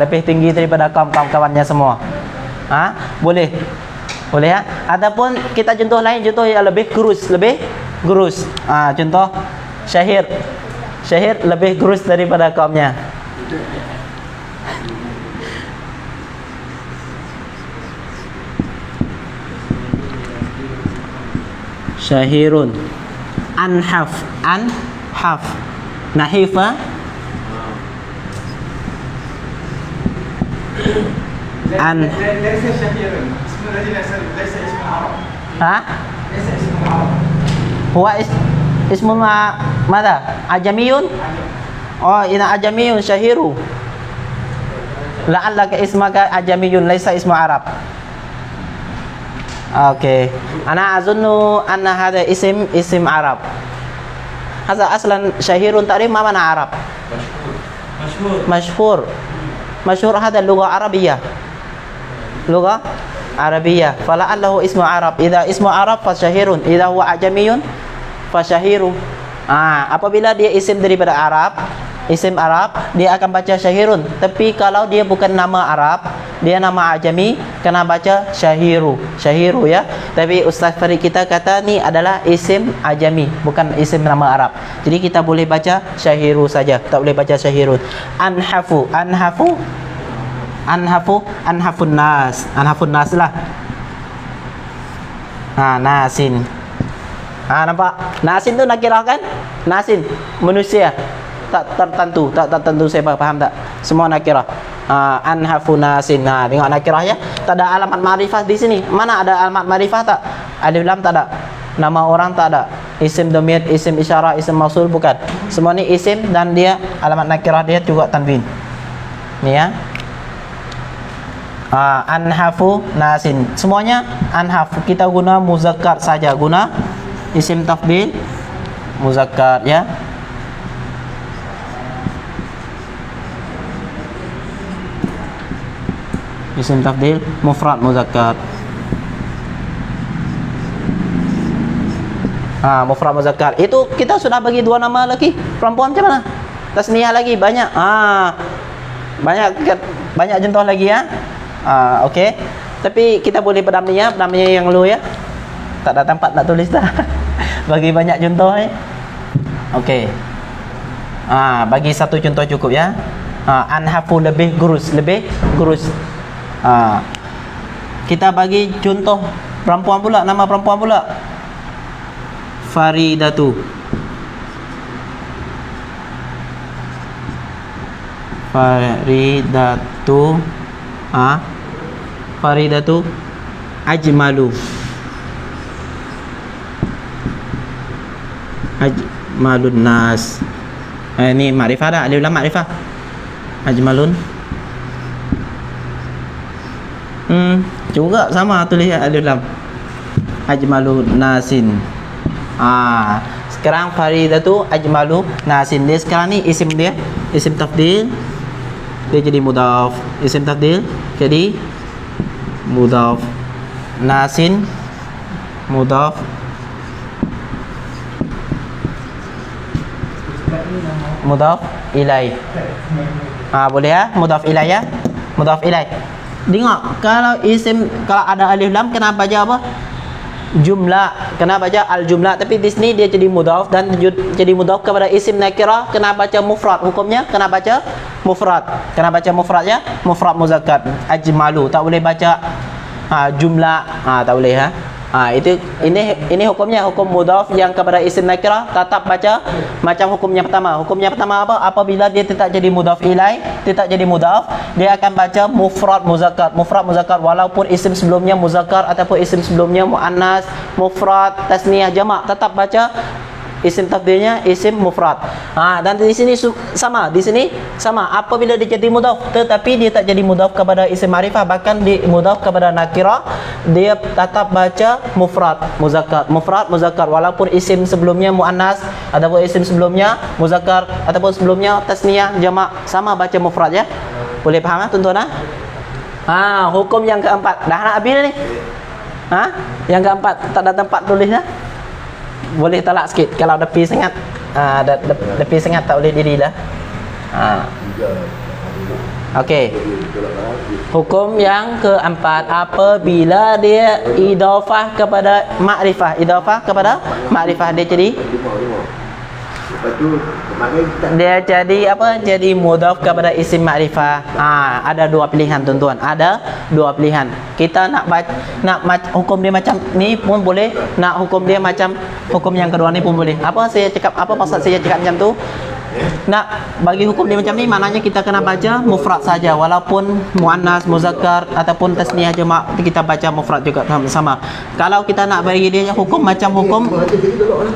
Lebih tinggi daripada kawan-kawannya semua. Boleh ya. Ataupun kita contoh lain, contoh yang lebih gurus. Contoh Syahir lebih gurus daripada kaumnya. Syahirun. Anhaf. Anhaf. Nahifa. ليس شهيرا اسم الذي ليس اسم العرب ها ليس اسم العرب هو اسم ماذا عجمي إذا عجمي شهير لعلك اسمك عجمي ليس اسم عرب اوكي انا اظن ان هذا اسم عرب هذا اصلا شهير تعرف ما معنى عرب مشهور هذا اللغة عربية لغة عربية فلعله اسم عرب إذا اسم عرب فشهير إذا هو عجمي فشهير apabila dia isim daripada Arab isim Arab dia akan baca syahirun tapi kalau dia bukan nama Arab dia nama ajami kena baca syahiru ya tapi Ustaz Farid kita kata ni adalah isim ajami bukan isim nama Arab jadi kita boleh baca syahiru saja tak boleh baca syahirun anhafun nas lah nasin nampak nasin tu nakirah kan nasin manusia tak tertentu saya faham tak semua nakirah anhafu nasin tengok nakirah ya tak ada alamat ma'rifah di sini mana ada alamat ma'rifah tak alif lam tak ada nama orang tak ada isim dhamir isim isyarah isim mausul bukan semua ni isim dan dia alamat nakirah dia juga tanwin ni ya anhafu nasin semuanya anhaf kita guna muzakkar saja guna isim tafdil muzakkar ya isim tafdil mufrad muzakkar mufrad muzakkar itu kita sudah bagi dua nama lagi perempuan macam mana tasniyah lagi banyak banyak contoh lagi ya okey tapi kita boleh berdamnya yang lu ya tak ada tempat nak tulis dah bagi banyak contoh okey bagi satu contoh cukup ya anhafu lebih gurus kita bagi contoh perempuan pula nama perempuan pula Faridatu ajmalun nas ini makrifah dah alif lam makrifah ajmalun juga sama tulis alif lam ajmalun nasin sekarang Faridatu ajmalu nasin dia sekarang ni isim dia isim tafdil dia jadi mudhaf isim tafdil jadi mudhaf nasin mudhaf ilai boleh ya mudhaf ilai ya mudhaf ilai tengok kalau isim kalau ada alif lam kena baca apa jumlah kena baca al jumlah tapi di sini dia jadi mudhaf dan jadi mudhaf kepada isim nakirah kena baca mufrad hukumnya kena baca mufrad ya mufrad muzakkar ajmalu tak boleh baca jumlah tak boleh ini hukumnya hukum mudhaf yang kepada isim nakirah tetap baca macam hukumnya pertama apa apabila dia tidak jadi mudhaf ilai tidak jadi mudhaf dia akan baca mufrad muzakkar walaupun isim sebelumnya muzakkar ataupun isim sebelumnya muannas mufrad tasniyah jamak tetap baca isim tafdilnya isim mufrad dan di sini sama apabila dia jadi mudhaf tetapi dia tak jadi mudhaf kepada isim ma'rifah bahkan di mudhaf kepada nakirah dia tetap baca mufrad muzakkar walaupun isim sebelumnya muannas ataupun isim sebelumnya muzakkar ataupun sebelumnya tasniyah jamak sama baca mufrad ya boleh faham tuan-tuan hukum yang keempat dah nak habis ni yang keempat tak ada tempat tulisnya boleh talak sikit kalau depi sangat depi sangat tak boleh dirilah okey hukum yang keempat apabila dia idafah kepada makrifah dia jadi Lepas tu kemarin kita Dia jadi apa? Jadi mudhaf kepada isim ma'rifah. Ada dua pilihan tuan-tuan. Ada dua pilihan. Kita nak hukum dia macam ni pun boleh, nak hukum dia macam hukum yang kedua ni pun boleh. Apa saya cakap, apa maksud saya cakap macam tu? Nak bagi hukum dia macam ni, maknanya kita kena baca mufrad saja, walaupun muannas, muzakkar ataupun tasniyah jamak kita baca mufrad juga sama. Kalau kita nak bagi dia hukum macam hukum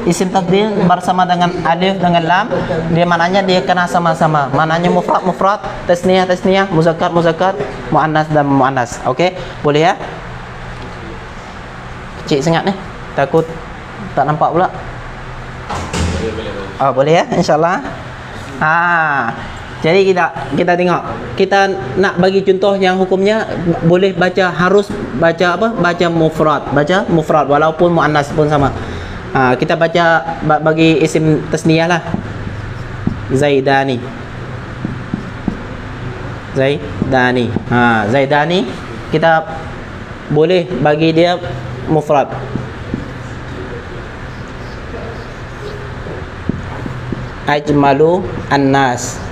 isim tafdhil bersama dengan alif dengan lam, dia maknanya dia kena sama-sama. Maknanya mufrad mufrad, tasniyah tasniyah, muzakkar muzakkar, muannas dan muannas. Okey, boleh ya? Kecil sangat ni. Takut tak nampak pula. Oh, boleh ya, insya-Allah. Jadi kita tengok. Kita nak bagi contoh yang hukumnya boleh baca, harus baca apa? Baca mufrad walaupun muannas pun sama. Kita baca bagi isim tasniyah lah. Zaidani. Zaidani kita boleh bagi dia mufrad. Ajmalu annas.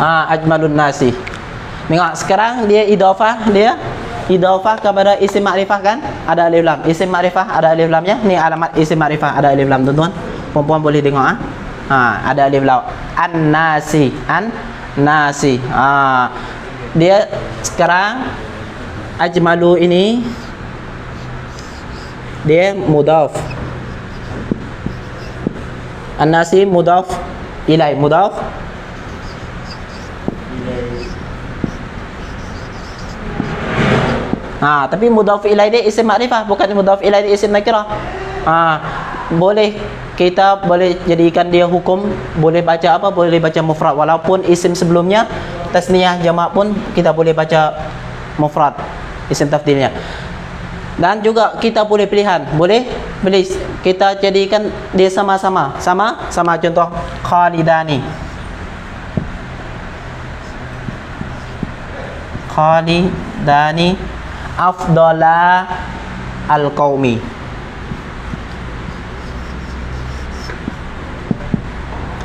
Ajmalun nasi. Tengok sekarang dia idhafah kepada isim makrifah kan? Ada alif lam. Isim makrifah ada alif lamnya. Ni alamat isim makrifah ada alif lam tuan-tuan. Puan-puan boleh tengok ada alif lam. An-nasi. Dia sekarang ajmalu ini dia mudhaf. An-nasi mudhaf ilai, mudhaf tapi mudhaf ilai dia isim makrifah, bukan mudhaf ilai dia isim nakirah. Kita boleh jadikan dia hukum, boleh baca apa? Boleh baca mufrad, walaupun isim sebelumnya tasniyah jamak pun kita boleh baca mufrad isim tafdilnya. Dan juga kita boleh pilihan, boleh kita jadikan dia sama-sama. Contoh Khalidani afdala al-qaumi.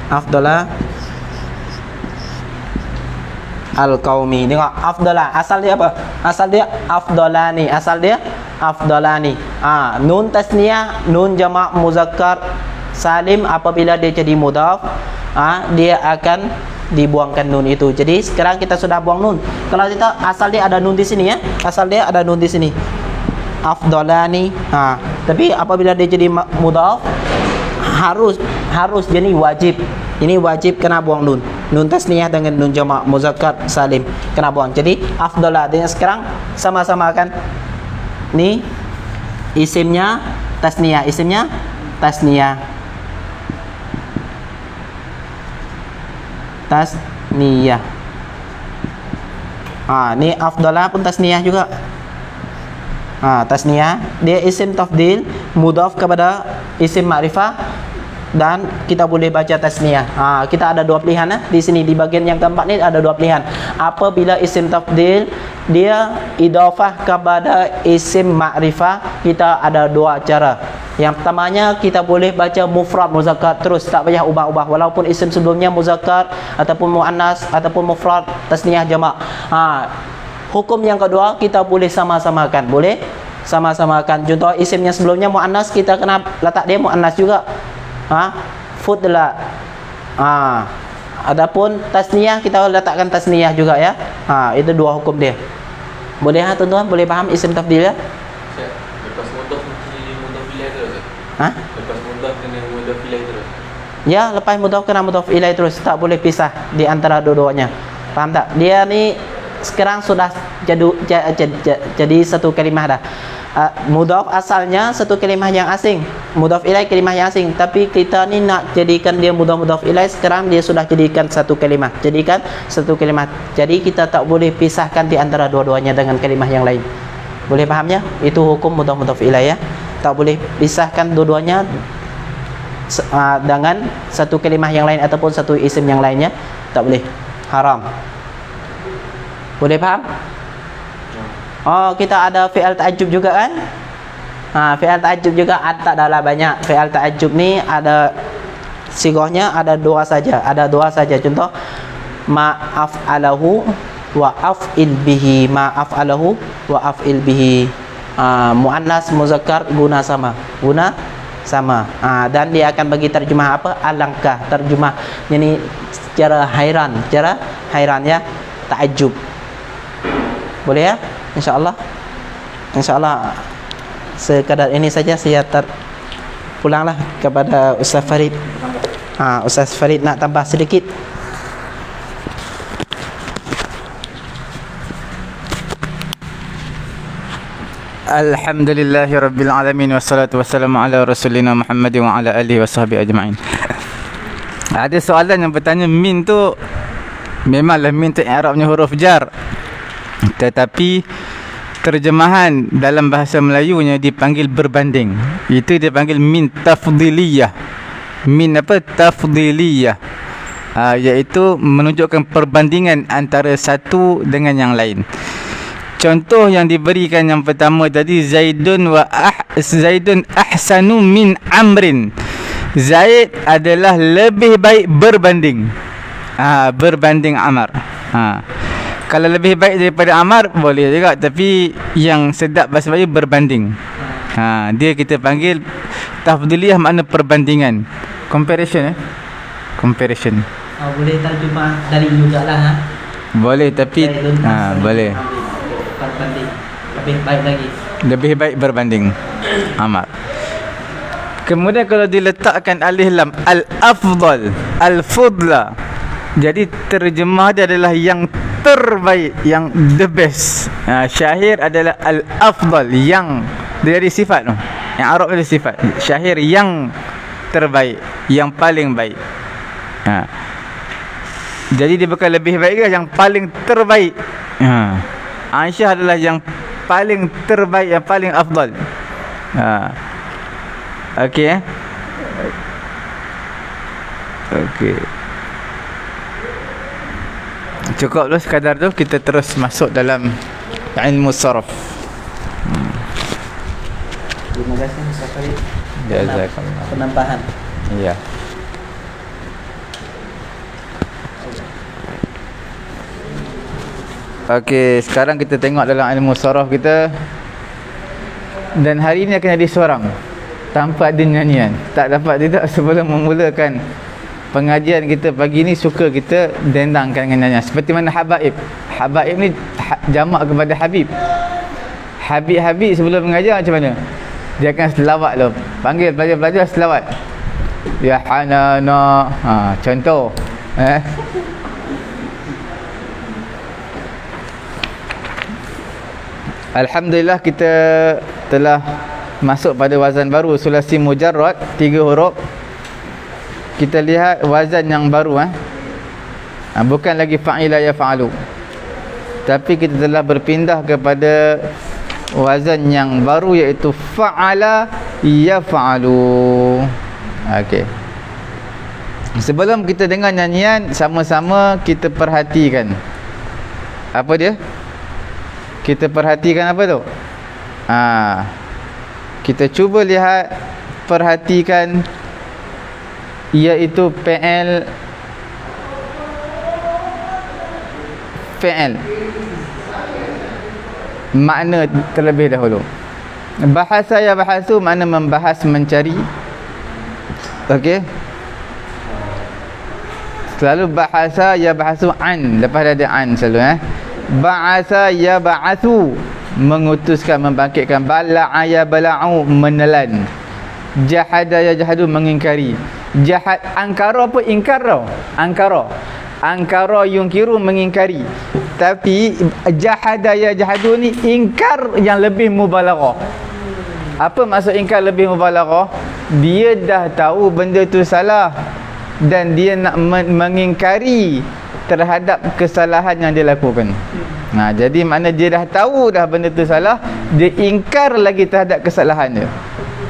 Afdala al-qaumi. Tengok afdala, asal dia apa? Asal dia afdalani. Nun tasniyah, nun jamak muzakkar salim, apabila dia jadi mudhaf, dia akan dibuangkan nun itu. Jadi sekarang kita sudah buang nun. Kalau kita asal dia ada nun di sini ya. Asal dia ada nun di sini. Afdalani. Tapi apabila dia jadi mudhaf, harus jadi wajib. Ini wajib kena buang nun. Nun tasniyah dengan nun jamak muzakkar salim kena buang. Jadi afdala dengan sekarang sama-sama kan. Ni isimnya tasniyah, ni afdalah pun tasniyah juga. Tasniyah dia isim tafdil mudhaf kepada isim ma'rifah, dan kita boleh baca tasniyah. Kita ada dua pilihan di sini, di bagian yang keempat ni ada dua pilihan. Apabila isim tafdil dia idhafah kepada isim ma'rifah, kita ada dua cara. Yang pertamanya kita boleh baca mufrad muzakkar terus, tak payah ubah-ubah, walaupun isim sebelumnya muzakkar ataupun muannas ataupun mufrad tasniyah jamak. Hukum yang kedua kita boleh sama-samakan, Contoh isimnya sebelumnya muannas, kita kena letak dia muannas juga. Fudla. Adapun tasniyah kita letakkan tasniyah juga ya. Itu dua hukum dia. Boleh tuan-tuan, boleh faham isim tafdil ya? Lepas mudhaf mudhaf ilaih terus. Lepas mudhaf kena mudhaf ilaih terus. Ya, lepas mudhaf kena mudhaf ilaih terus, tak boleh pisah di antara dua-duanya. Faham tak? Dia ni sekarang sudah jadi satu kalimah dah. Mudhaf asalnya satu kalimah yang asing, mudhaf ilaih kalimah yang asing, tapi kita ni nak jadikan dia mudhaf ilaih, sekarang dia sudah jadikan satu kalimah. Jadi kita tak boleh pisahkan di antara dua-duanya dengan kalimah yang lain. Boleh fahamnya? Itu hukum mudhaf ilaih ya. Tak boleh pisahkan dua-duanya dengan satu kalimah yang lain ataupun satu isim yang lainnya, tak boleh. Haram. Boleh faham? Kita ada fi'al ta'ajjub juga kan? Fi'al ta'ajjub juga tak adalah banyak. Fi'al ta'ajjub ni ada sigohnya ada dua saja. Contoh ma'af'alahu wa af'il bihi. Ma'af'alahu wa af'il bihi. Muannas muzakkar guna sama. Dan dia akan bagi terjemah apa? Alangkah. Terjemah ini secara hairan ya, ta'ajjub. Boleh ya? InsyaAllah sekadar ini saja saya pulanglah kepada Ustaz Farid. Ustaz Farid nak tambah sedikit. Alhamdulillahirabbil alamin wassalatu wassalamu ala rasulina Muhammad wa ala alihi wasahbihi ajma'in. Ada soalan yang bertanya min tu memanglah min tu i'rabnya huruf jar. Tetapi terjemahan dalam bahasa Melayunya dipanggil berbanding. Itu dipanggil min tafdiliyah. Min apa? Tafdiliyah. Iaitu menunjukkan perbandingan antara satu dengan yang lain. Contoh yang diberikan yang pertama tadi, Zaidun ahsanu min Amrin. Zaid adalah lebih baik berbanding berbanding Amar. Kalau lebih baik daripada Amar boleh juga, tapi yang sedap bahasa Melayu berbanding. Dia kita panggil tafdiliyah, makna perbandingan. Comparison comparison. Boleh terjemah dari jugalah Boleh, tapi boleh. Berbanding. Lebih baik lagi. Lebih baik berbanding Amar. Kemudian kalau diletakkan alif lam, al-afdal, al-fudla. Jadi terjemah dia adalah yang terbaik, yang the best. Syahir adalah al-afdal, yang dari sifat tu. Yang Arab ada sifat. Syahir yang terbaik, yang paling baik. Jadi dia bukan lebih baik ke, yang paling terbaik. Aisyah adalah yang paling terbaik, yang paling afdal. Okey. Okey. Cukup dulu sekadar tu, kita terus masuk dalam ilmu saraf. Terima kasih Ustaz Farid. Jazakallah. Penambahan. Ya. Okey, sekarang kita tengok dalam ilmu saraf kita. Dan hari ini akan jadi seorang tanpa ada nyanyian. Tak dapat tidak sebelum memulakan pengajian kita pagi ni, suka kita dendangkan dengan nyanyian. Seperti mana Habaib. Habaib ni jamak kepada Habib. Habib sebelum mengajar macam mana? Dia akan selawat tu. Panggil pelajar-pelajar selawat. Ya Hanana. Contoh. Alhamdulillah kita telah masuk pada wazan baru, sulasi mujarrad, 3 huruf. Kita lihat wazan yang baru bukan lagi fa'ila yaf'alu, tapi kita telah berpindah kepada wazan yang baru, iaitu fa'ala yaf'alu. Okey. Sebelum kita dengar nyanyian, sama-sama kita perhatikan. Apa dia? Kita perhatikan apa tu? Kita cuba lihat, perhatikan, iaitu fi'il. Makna terlebih dahulu. Bahasa ya bahasu, makna membahas, mencari. Okey. Selalu bahasa ya bahasu an, lepas ada an selalu Ba'asa ya ba'athu, mengutuskan, membangkitkan. Bala'a ya bala'u, menelan. Jahada ya jahadu, mengingkari. Jahad, angkara apa? Ingkar tau. Angkara yungkiru, mengingkari. Tapi jahada ya jahadu ni ingkar yang lebih mubalaghah. Apa maksud ingkar lebih mubalaghah? Dia dah tahu benda tu salah dan dia nak mengingkari terhadap kesalahan yang dia lakukan. Jadi makna dia dah tahu dah benda tu salah, dia ingkar lagi terhadap kesalahan dia.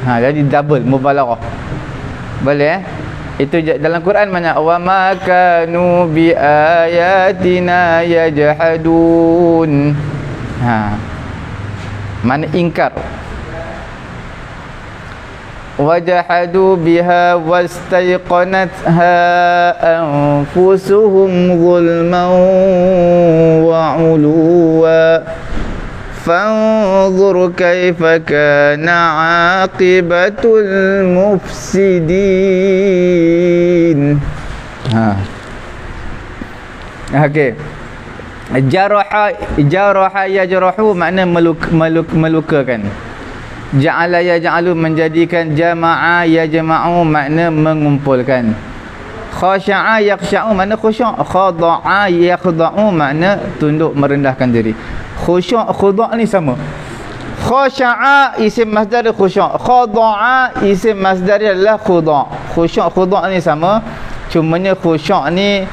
Jadi double mubalaghah. Boleh Itu dalam Quran banyak, wa ma kanu bi ayatina yajhadun. Mana ingkar. wajahadu biha wastaiqanatha anfusuhum zulman wa uluwa fanzur kaifa kana aqibatul mufsidin. Okey. Jaraha yajrahu makna melukakan. Ja'ala yaj'alu menjadikan, jama'a yajma'u makna mengumpulkan. Khasya'a yakhsha'u makna khusyuk. Khada'a yakhda'u makna tunduk merendahkan diri. Khusyuk khudu' ni sama. Khasya'a isim masdar khusyuk. Khada'a isim masdar adalah khudu'. Khusyuk khudu' ni sama. Cumanya khusyuk ni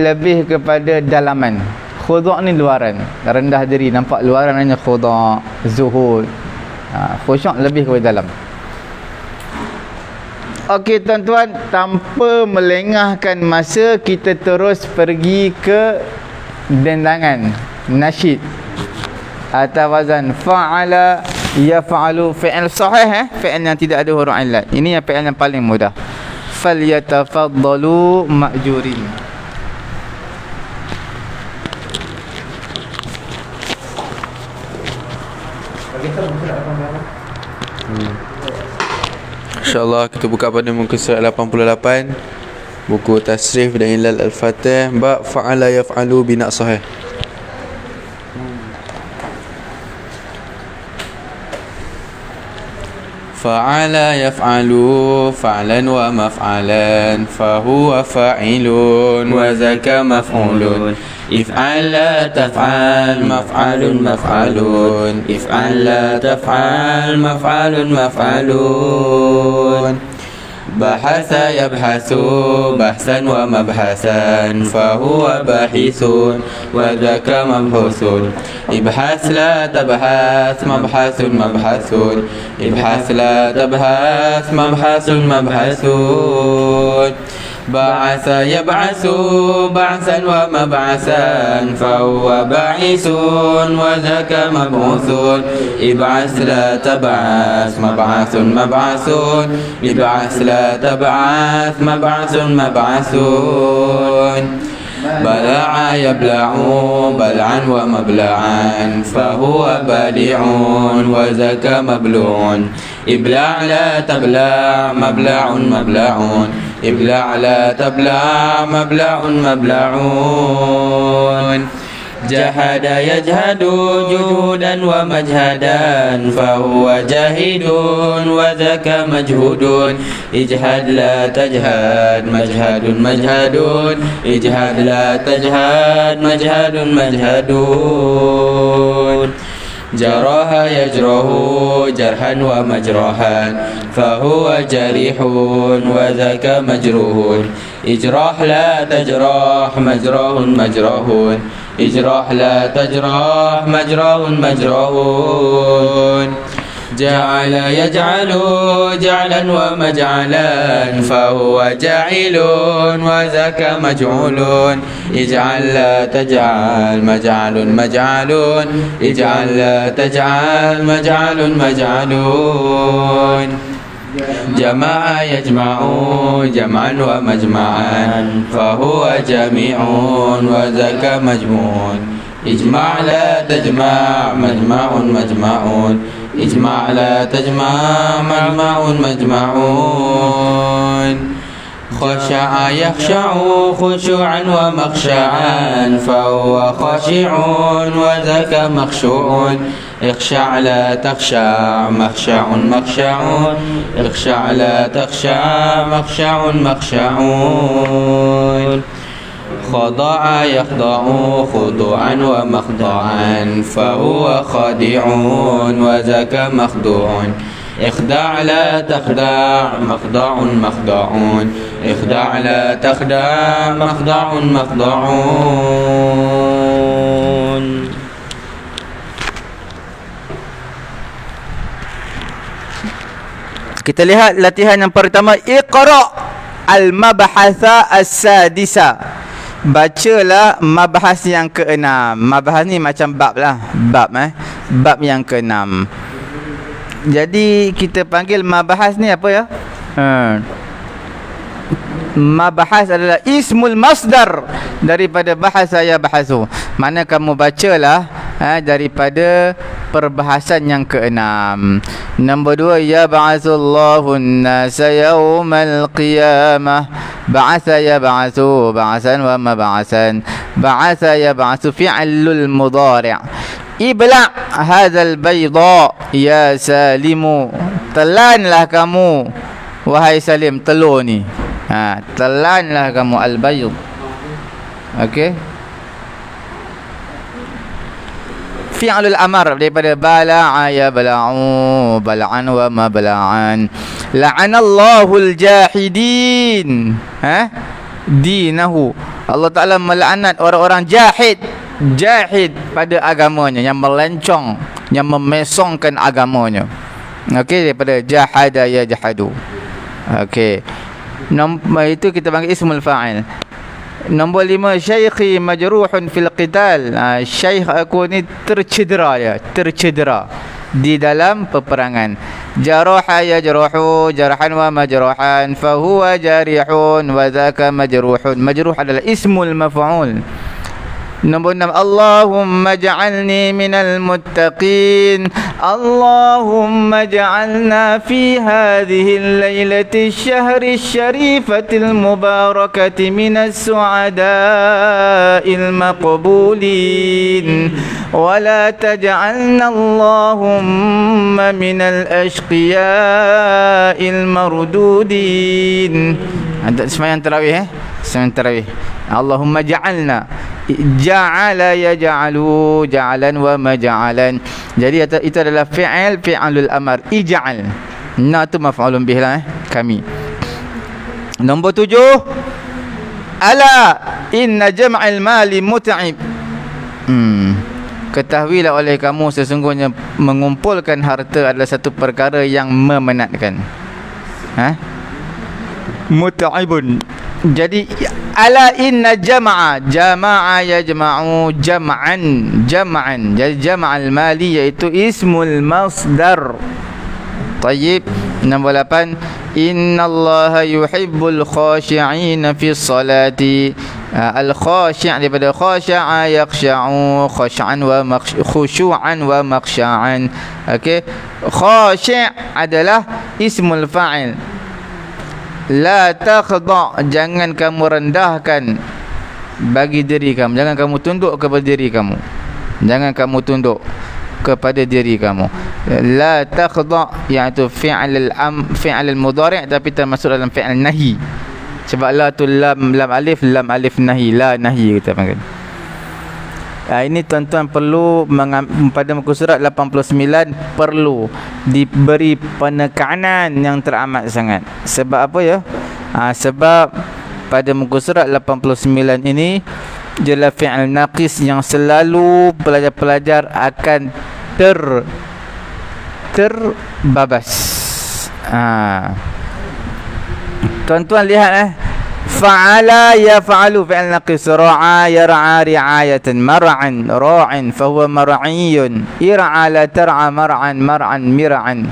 lebih kepada dalaman. Khudu' ni luaran, rendah diri, nampak luaran hanya khudu', zuhud. Khusyuk lebih kepada dalam. Okey tuan-tuan, tanpa melengahkan masa, kita terus pergi ke dendangan nasyid atau wazan fa'ala yaf'alu. Fi'il sahih, fi'il yang tidak ada huruf illat. Ini yang fi'il yang paling mudah. Falyatafaddalu ma'jurin. InsyaAllah kita buka pada muka surat 88, buku Tasrif dan Ilal Al-Fatih, bab fa'ala yaf'alu bina sahih. Fa'ala yaf'alu fa'lan wa maf'alan fahuwa fa'ilun wa zaka maf'ulun. If'al la taf'al maf'alun maf'alun. If'al la taf'al maf'alun maf'alun. Bahasa yabhasu bahsan wa mabhasan fahuwa bahithun wa dhaka mabhusun. Ibhas la tabhas mabhasun mabhasun. Ibhas la tabhas mabhasun mabhasun. Ba'asa yab'asu ba'san wa mab'asan fahuwa ba'isun wa dhaka mab'usun. Ib'as la tab'as mab'asun mab'asun. Ib'as la tab'as mab'asun mab'asun. Bala'a yabla'u bal'an wa mabla'an fahuwa badi'un wa dhaka mablu'un. Ibla' la tabla' mabla'un mabla'un. Ibla' la tabla' mabla'un mabla'un. Jahada yajhadu juhudan wa majhadan fahuwa jahidun wa dhaka majhudun. Ijhad la tajhad majhadun majhadun. Ijhad la tajhad majhadun majhadun. Jaraha yajrahu jarhan wa majrahan fahuwa jarihun wa dhaka majruhun. Ijrah la tajrah majrahun majrahun. Ijrah la tajrah majrahun majrahun. Ja'ala yaj'alu ja'lan wa maj'alan fahuwa ja'ilun wa dhaka maj'ulun. Ij'al la taj'al maj'alun maj'alun. Ij'al la taj'al maj'alun maj'alun. Jama'a yajma'u jam'an wa majma'an fahuwa jami'un wa dhaka majmu'un. Ijma' la tajma' majma'un majma'un. Ijma' la tajma' majma'un majma'un. Khasya'a yakhsha'u khushu'an wa makhsha'an fahuwa khashi'un wa dhaka makhshu'un. Ikhsha' la takhsha' makhsha'un makhsha'un. Ikhsha' la takhsha' makhsha'un makhsha'un. Khada'a yakhda'u khudu'an wa makhda'an fahuwa khadi'un wa dhaka makhdu'un. Ikhda' la takhda' makhda'un makhda'un. Ikhda' la takhda' makhda'un makhda'un. Kita lihat latihan yang pertama. Iqra' al-mabhatha as-sadisa. Bacalah mabhas yang ke-6. Mabhas ni macam bab lah. Bab yang ke-6. Jadi kita panggil mabahas ni apa ya? Mabahas adalah ismul masdar daripada bahasa ya bahasu. Mana kamu bacalah daripada perbahasan yang keenam. Nombor 2, ya ba'asullahu an-nasa yawmal qiyamah. Ba'asa ya ba'asu, ba'asan wa ma ba'asan. Ba'asa ya ba'asu fi'lul mudhari'. Ibla' hadzal bayda ya Salimu. Telanlah kamu wahai Salim telur ni. Telanlah kamu al-bayd. Okey. Fi'lul amar daripada bala'a ya bala'u, bala'an wa ma bala'an. La'anallahu al-jahidin. Dinahu. Allah Ta'ala melaknat orang-orang jahid. Jahid pada agamanya, yang melencong, yang memesongkan agamanya. Okey, daripada jahada ya jahadu. Okey. Itu kita panggil ismul fa'il. Nombor 5, syaikhi majruhun fil qital. Syaikh aku ni tercedera ya, tercedera di dalam peperangan. Jaraha yajrahu, jarahan wa majruhan, fahuwa jarihun wa dzaka majruhun. Majruh adalah ismul maf'ul. Nombor 6, Allahumma ja'alni minal muttaqin. Allahumma ja'alna fi hadhihi al-lailati ash-shahri ash-sharifati al-mubarakati minas su'ada'il maqbulin. Wa la taj'alna Allahumma minal ashqiya'il mardudin. Ada sembahyang tarawih sembahyang tarawih. Allahumma ja'alna, ja'ala yaj'alu, ja'alan wa maj'alan. Jadi itu adalah fi'lul amar. Ij'al, na tu maf'ulun bih lah kami. Nombor 7, ala inna jam'al mali mut'ib. Ketahuilah oleh kamu sesungguhnya mengumpulkan harta adalah satu perkara yang memenatkan. Mut'ibun. Jadi ala inna jama'a, jama'a yajma'u jam'an, jam'an. Jadi jam'al mali iaitu ismul masdar. Tayyib. Nombor 8, innallaha yuhibbul khashi'ina fi salati. Al-khashi' daripada khasha'a yakhsha'u, khash'an wa khushu'an wa makhsha'an. Okey. Khashi' adalah ismul fa'il. La takhda', jangan kamu rendahkan bagi diri kamu, jangan kamu tunduk kepada diri kamu, jangan kamu tunduk kepada diri kamu. La takhda' iaitu fi'l mudhari' tapi termasuk dalam fi'l nahi. Sebab la tu lam alif nahi, la nahi kita panggil. Ini tuan-tuan perlu pada muka surat 89 perlu diberi penekanan yang teramat sangat. Sebab apa ya? Sebab pada muka surat 89 ini jelas fi'il naqis yang selalu pelajar-pelajar akan terbabas. Tuan-tuan lihat fa'ala yaf'alu fi'il naqis, ra'a yar'a ri'ayatan, mar'an ra'in fahuwa mar'iyun, ir'a la tar'a mar'an mir'an.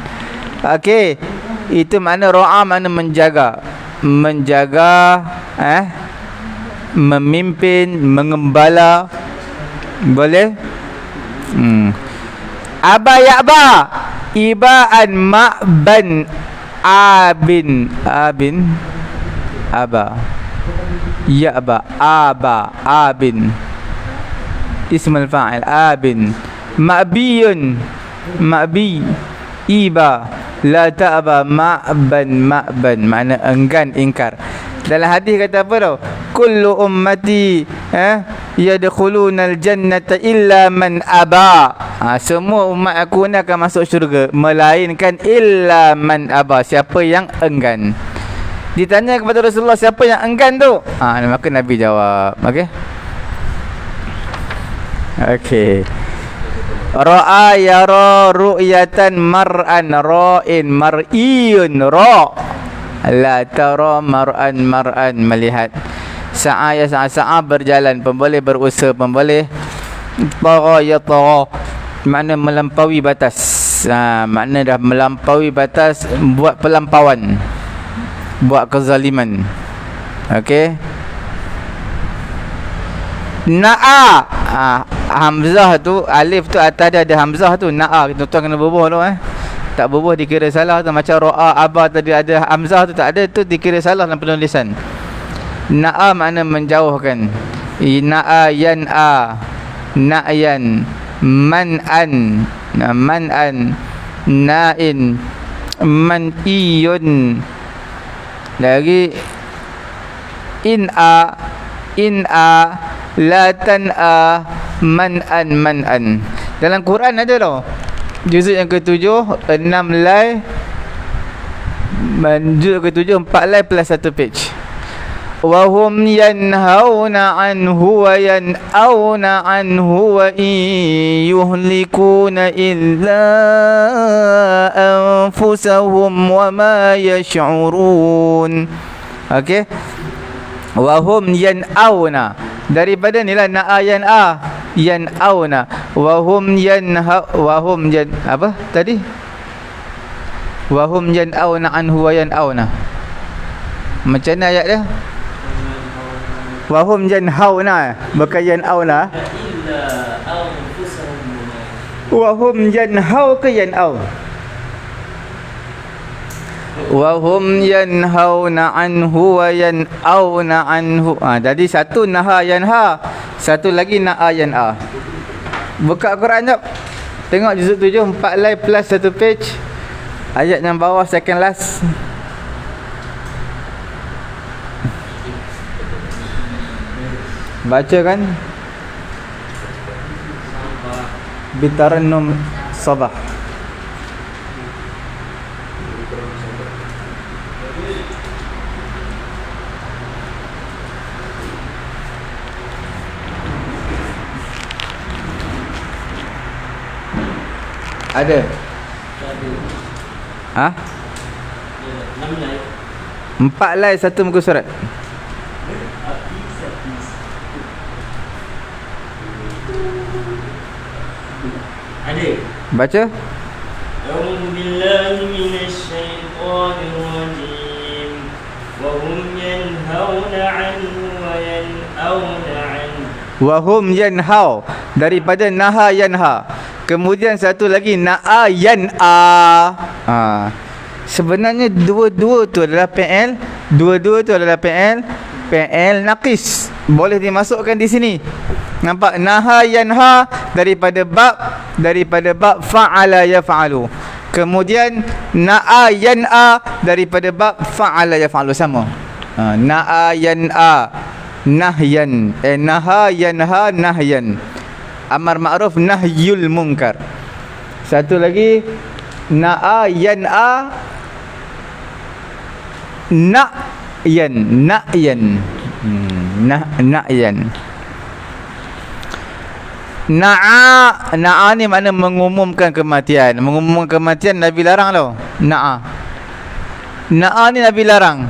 Okey, itu makna ra'a makna menjaga, memimpin, mengembala. Boleh? Aba ya'ba, ibaan ma'ban abin aba ya'ba aba abin ismul fa'il abin ma'biyun ma'bi iba la ta'ba ma'ban makna enggan, ingkar. Dalam hadis kata apa tau? Kullu ummati yadkhuluna al-jannata illa man aba. Semua umat aku ni akan masuk syurga melainkan illa man aba, siapa yang enggan. Ditanya kepada Rasulullah, siapa yang enggan tu? Maka Nabi jawab. Okey. Ra'a yara ru'yatan mar'an ra'in mar'iyun ra. La tara mar'an melihat. Sa'a berjalan, pemboleh berusaha, pemboleh tara ya tara, makna melampaui batas. Makna dah melampaui batas, buat pelampauan, buat kezaliman. Okey. Na'a, hamzah tu, alif tu atas dia ada hamzah tu. Na'a, tuan-tuan kena bubuh tu tak bubuh dikira salah tu. Macam ro'a, aba tadi ada hamzah tu, tak ada, tu dikira salah dalam penulisan. Na'a makna menjauhkan. Na'a yan'a, na'yan, man'an, man'an, na'in, man'iyun. Lagi in'a, la tan'a, man'an, man'an. Dalam Quran ada tau, juzuk yang ke-7 6 lai, juzuk ke-7 4 lai plus 1 page. Wa hum yanhauna anhu wa yan'auna anhu wa in yuhlikuna illa anfusahum wa ma yash'urun. Okey. Wa hum yan'auna, daripada ni lah na'a yan'a, yan'auna. Wa hum apa tadi? Wa hum yan'auna anhu wa yan'auna. Macam mana ayat dia? Wa hum yanhauna, bukan yan'auna. Wa hum yanhau ke yan'au? Wa hum yanhauna anhu wa yan'auna anhu. Jadi satu naha yanha, satu lagi na'a yan'a. Buka Quran jap. Tengok juzuk 7 4 lai plus 1 page. Ayat yang bawah second last. Baca kan? Bitarannum sabah. Ada? Ha? 4 lai 1 muka surat. Ada. Baca. A'udzu billahi minasyaitonir rajim. Wa hum yanhauna 'anhu wa yan'auna 'anhu. Wa hum yanhau, daripada naha yanha. Kemudian satu lagi na'a yan'a. Sebenarnya dua-dua tu adalah PL, dua-dua tu adalah PL naqis. Boleh dimasukkan di sini. Nampak? Naha yanha daripada bab fa'ala yaf'alu. Kemudian na'a yan'a daripada bab fa'ala yaf'alu, sama. Na'a yan'a nahyan, naha yanha nahyan. Amar ma'ruf nahyul munkar. Satu lagi na'a yan'a na'yan, na'yan. Na'yan. Na'a ni makna mengumumkan kematian. Mengumumkan kematian Nabi larang tau. Na'a ni Nabi larang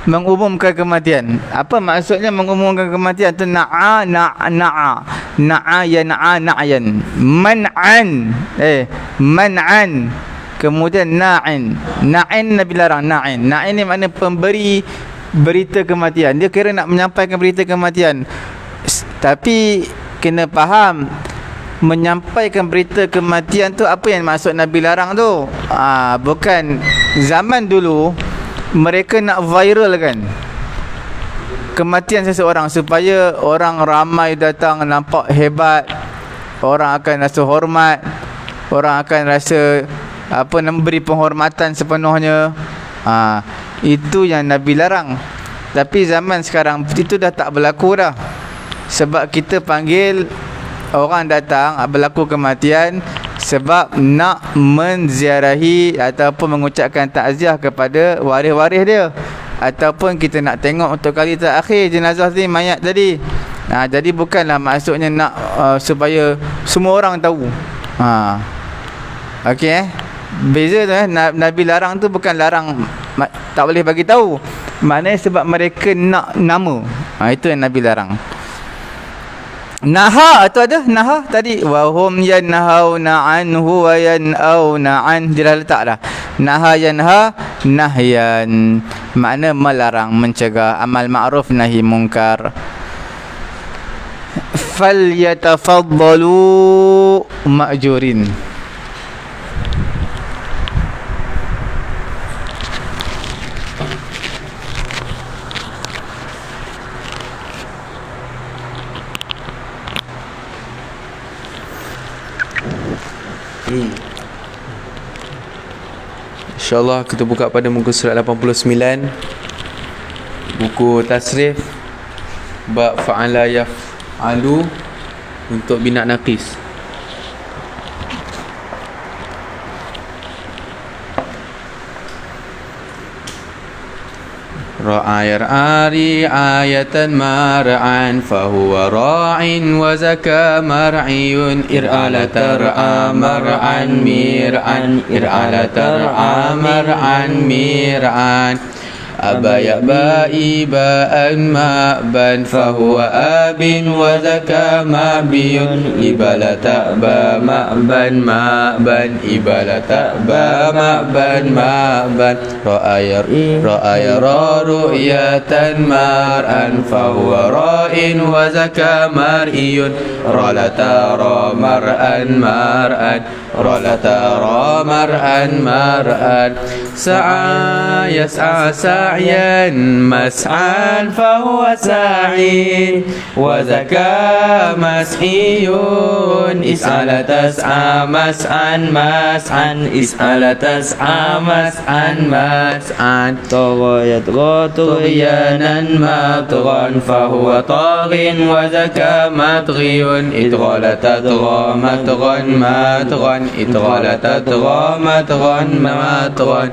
mengumumkan kematian. Apa maksudnya mengumumkan kematian tu? Na'a yan'a na'yan. Man'an, man'an. Kemudian na'in. Na'in Nabi larang. Na'in ni makna pemberi berita kematian. Dia kira nak menyampaikan berita kematian. Tapi kena faham, menyampaikan berita kematian tu apa yang maksud Nabi larang tu. Bukan zaman dulu mereka nak viral kan kematian seseorang supaya orang ramai datang nampak hebat, orang akan rasa hormat, orang akan rasa memberi penghormatan sepenuhnya. Itu yang Nabi larang. Tapi zaman sekarang itu dah tak berlaku dah. Sebab kita panggil orang datang berlaku kematian sebab nak menziarahi ataupun mengucapkan takziah kepada waris-waris dia, ataupun kita nak tengok untuk kali terakhir jenazah ni, mayat tadi. Jadi bukanlah maksudnya nak supaya semua orang tahu. Okey, beza tu Nabi larang tu bukan larang tak boleh bagi tahu. Maknanya sebab mereka nak nama. Itu yang Nabi larang. Naha tu ada naha tadi, wa hum yanhauna anhu wa yanauna an, dia dah letak dah. Naha yanha nahyan, makna melarang, mencegah, amal ma'ruf nahi munkar. Falyatafaddalu ma'jurin. InsyaAllah kita buka pada muka surat 89, buku tasrif, bab fa'ala yaf'alu untuk bina naqis. Ra'a yar'a ri'ayatan mar'an fahuwa ra'in wa zaka mar'iyun ir'ala tar'a mar'an mir'an ir'ala tar'a mar'an mir'an أبا يأبى إباء مأبا فهو آب وذكى مأبي إبا لا تأبى مأبا مأبا إبا لا تأبى مأبا مأبا رأى يرى رؤية مرءا فهو راء وذكى مرئي رأى لا ترى مرءا مرءا رأى لا ترى مرءا مرءا سعى يسعى سعيا مسعى فهو سعي وذكى مسعي اسأل تسعى مسعى مسعى اسأل تسعى مسعى مسعى طغى يطغى طغيانا مطغى فهو طاغ وذكى مطغي اطغى لتطغى مطغى مطغى اطغى لتطغى مطغى مطغى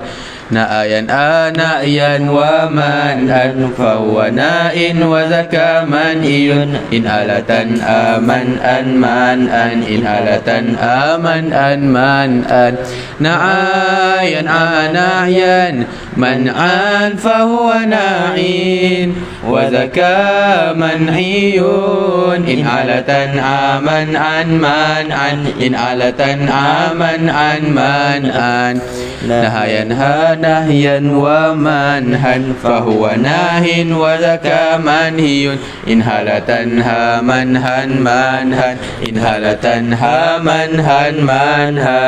نأيا نأيا ومنأ فهو ناء وذكى منئي إن آلة آمن أن منأ إن آلة آمن أن منأ نعايا نعيا منعا فهو ناعين وذكى منعي إن آلة آمن أن منعا إن آلة آمن أن منأ نهيا نهيا ومنها فهو ناه وذكى منهي إن هلة ها منها منها إن هلة ها منها منها.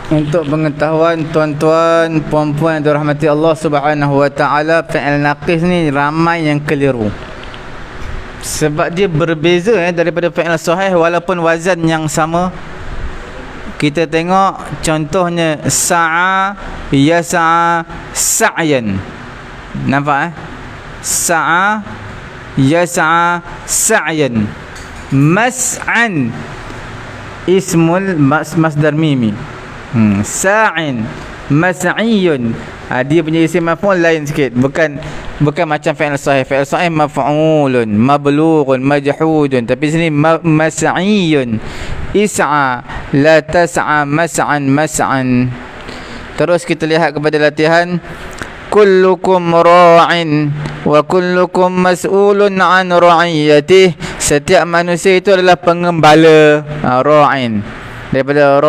Untuk pengetahuan tuan-tuan, puan-puan yang dirahmati Allah Subhanahu wa taala, fi'il naqis ni ramai yang keliru. Sebab dia berbeza daripada fi'il sahih walaupun wazan yang sama. Kita tengok contohnya sa'a yas'a sa'yan. Nampak sa'a yas'a sa'yan. Mas'an ismul masdar mimi. Sa'in mas'iyun, dia punya isim maf'ul lain sikit, bukan macam fi'il sahih. Fi'il sahih maf'ulun mablughun majhudun, tapi sini mas'iyun. Is'a la tas'a mas'an mas'an. Terus kita lihat kepada latihan kullukum ra'in wa kullukum mas'ulun an ra'iyatih. Setiap manusia itu adalah pengembala. Ra'in daripada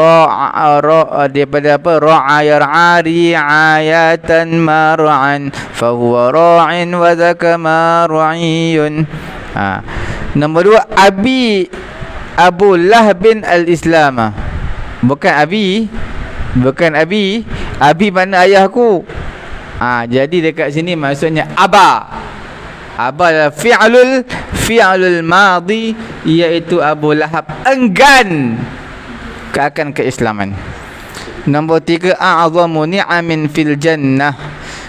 daripada apa, ra'a yar'a ri'ayatan mar'an fahuwa ra'in wa dhaka mar'iyun. Nombor 2 Abu Lahbin al-Islama. Bukan abi mana ayahku. Jadi dekat sini maksudnya aba adalah fi'lul madhi, iaitu Abu Lahab enggan akan keislaman. Nombor 3 a'zamu ni'amin fil jannah.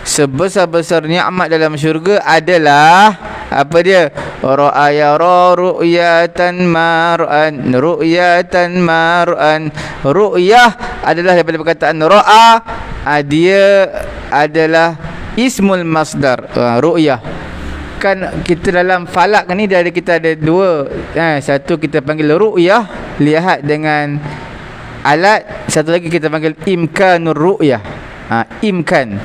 Sebesar-besar nikmat dalam syurga adalah apa dia? Ra'aya ru'yatan mar'an. Ru'yah adalah daripada perkataan ra'a, dia adalah ismul masdar. Ru'yah kan kita dalam falak ni kita ada dua. Satu kita panggil ru'yah, lihat dengan alat. Satu lagi kita panggil imkanur ru'yah. Imkan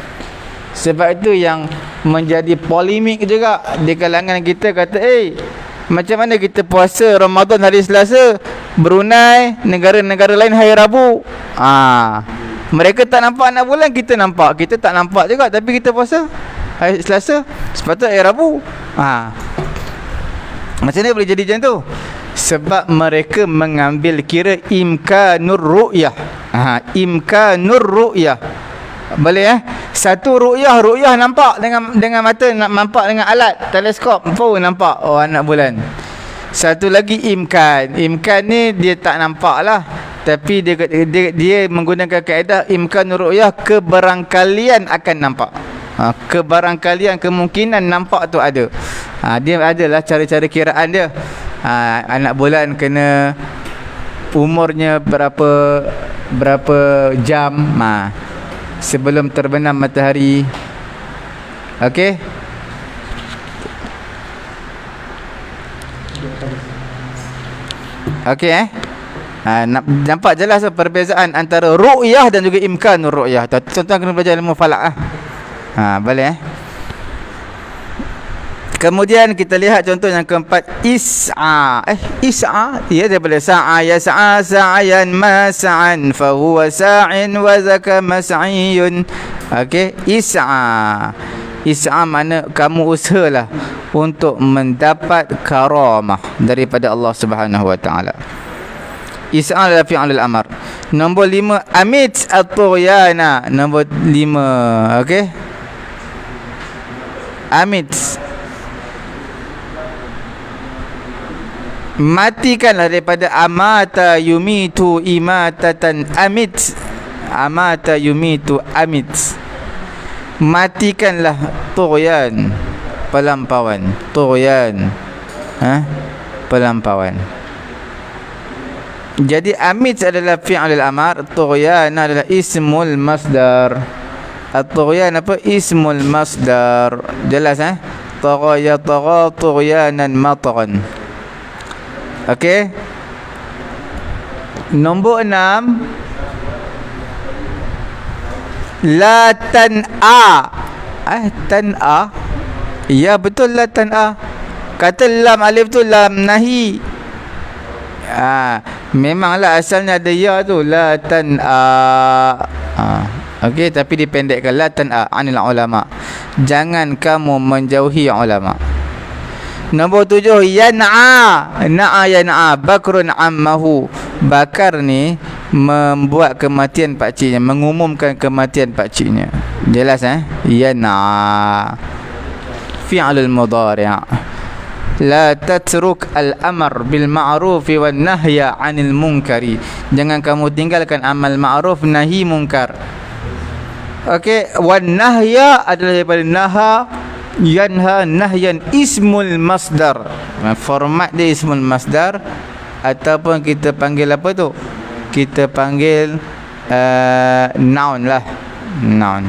Sebab itu yang menjadi polemik juga di kalangan kita, kata macam mana kita puasa Ramadan hari Selasa, Brunei, negara-negara lain hari Rabu. Mereka tak nampak anak bulan, kita nampak. Kita tak nampak juga, tapi kita puasa hari Selasa, sepatutnya hari Rabu. Macam mana boleh jadi macam tu? Sebab mereka mengambil kira imkanur ru'yah. Imkanur ru'yah. Boleh satu ru'yah nampak dengan mata, nampak dengan alat teleskop pun nampak anak bulan. Satu lagi imkan ni dia tak nampak lah, tapi dia menggunakan kaedah imkan ru'yah, kebarangkalian akan nampak. Kebarangkalian, kemungkinan nampak tu ada. Dia adalah cara-cara kiraan dia. Anak bulan kena umurnya berapa jam sebelum terbenam matahari. Okey. Okey nampak jelas perbezaan antara ru'yah dan juga imkan ru'yah. Tuan-tuan kena belajar ilmu falak boleh Kemudian kita lihat contoh yang keempat, is'a. Ia daripada sa'a yas'a sa'yan mas'an fa huwa sa'in wa zaka mas'iyun. Okey, is'a. Is'a makna kamu usahalah untuk mendapat karamah daripada Allah Subhanahu wa taala. Is'a adalah fi'lul amr. Nombor 5, amit at-tughyana. Nombor 5, okey. Amit, matikanlah daripada amata yumitu imatatan. Amata yumitu amit. Matikanlah tughyan, pelampauan. Tughyan, pelampauan. Jadi amit adalah fi'lul amar, tughyan adalah ismul masdar. At-tughyan apa? Ismul masdar. Jelas tagha ya tagha tughyanan matran. Okey. Nombor 6, la tan'a. Tan'a. Ya betul, la tan'a. Kata lam alif tu lam nahi. Memanglah asalnya ada ya tu, la tan'a. Okey, tapi dipendekkan, la tan'a anil ulama. Jangan kamu menjauhi ulama. Nombor 7, yan'a. Na'a yan'a bakrun ammahu. Bakar ni membuat kematian pakciknya, mengumumkan kematian pakciknya. Jelas yan'a. Fi'lul mudhari'. La tatruk al-amr bil ma'ruf wan nahya 'anil munkari. Jangan kamu tinggalkan amal ma'ruf nahi munkar. Okey, wan nahya adalah daripada naha yanha nahyan, ismul masdar. Format dia ismul masdar, ataupun kita panggil apa tu? Kita panggil noun lah. Noun.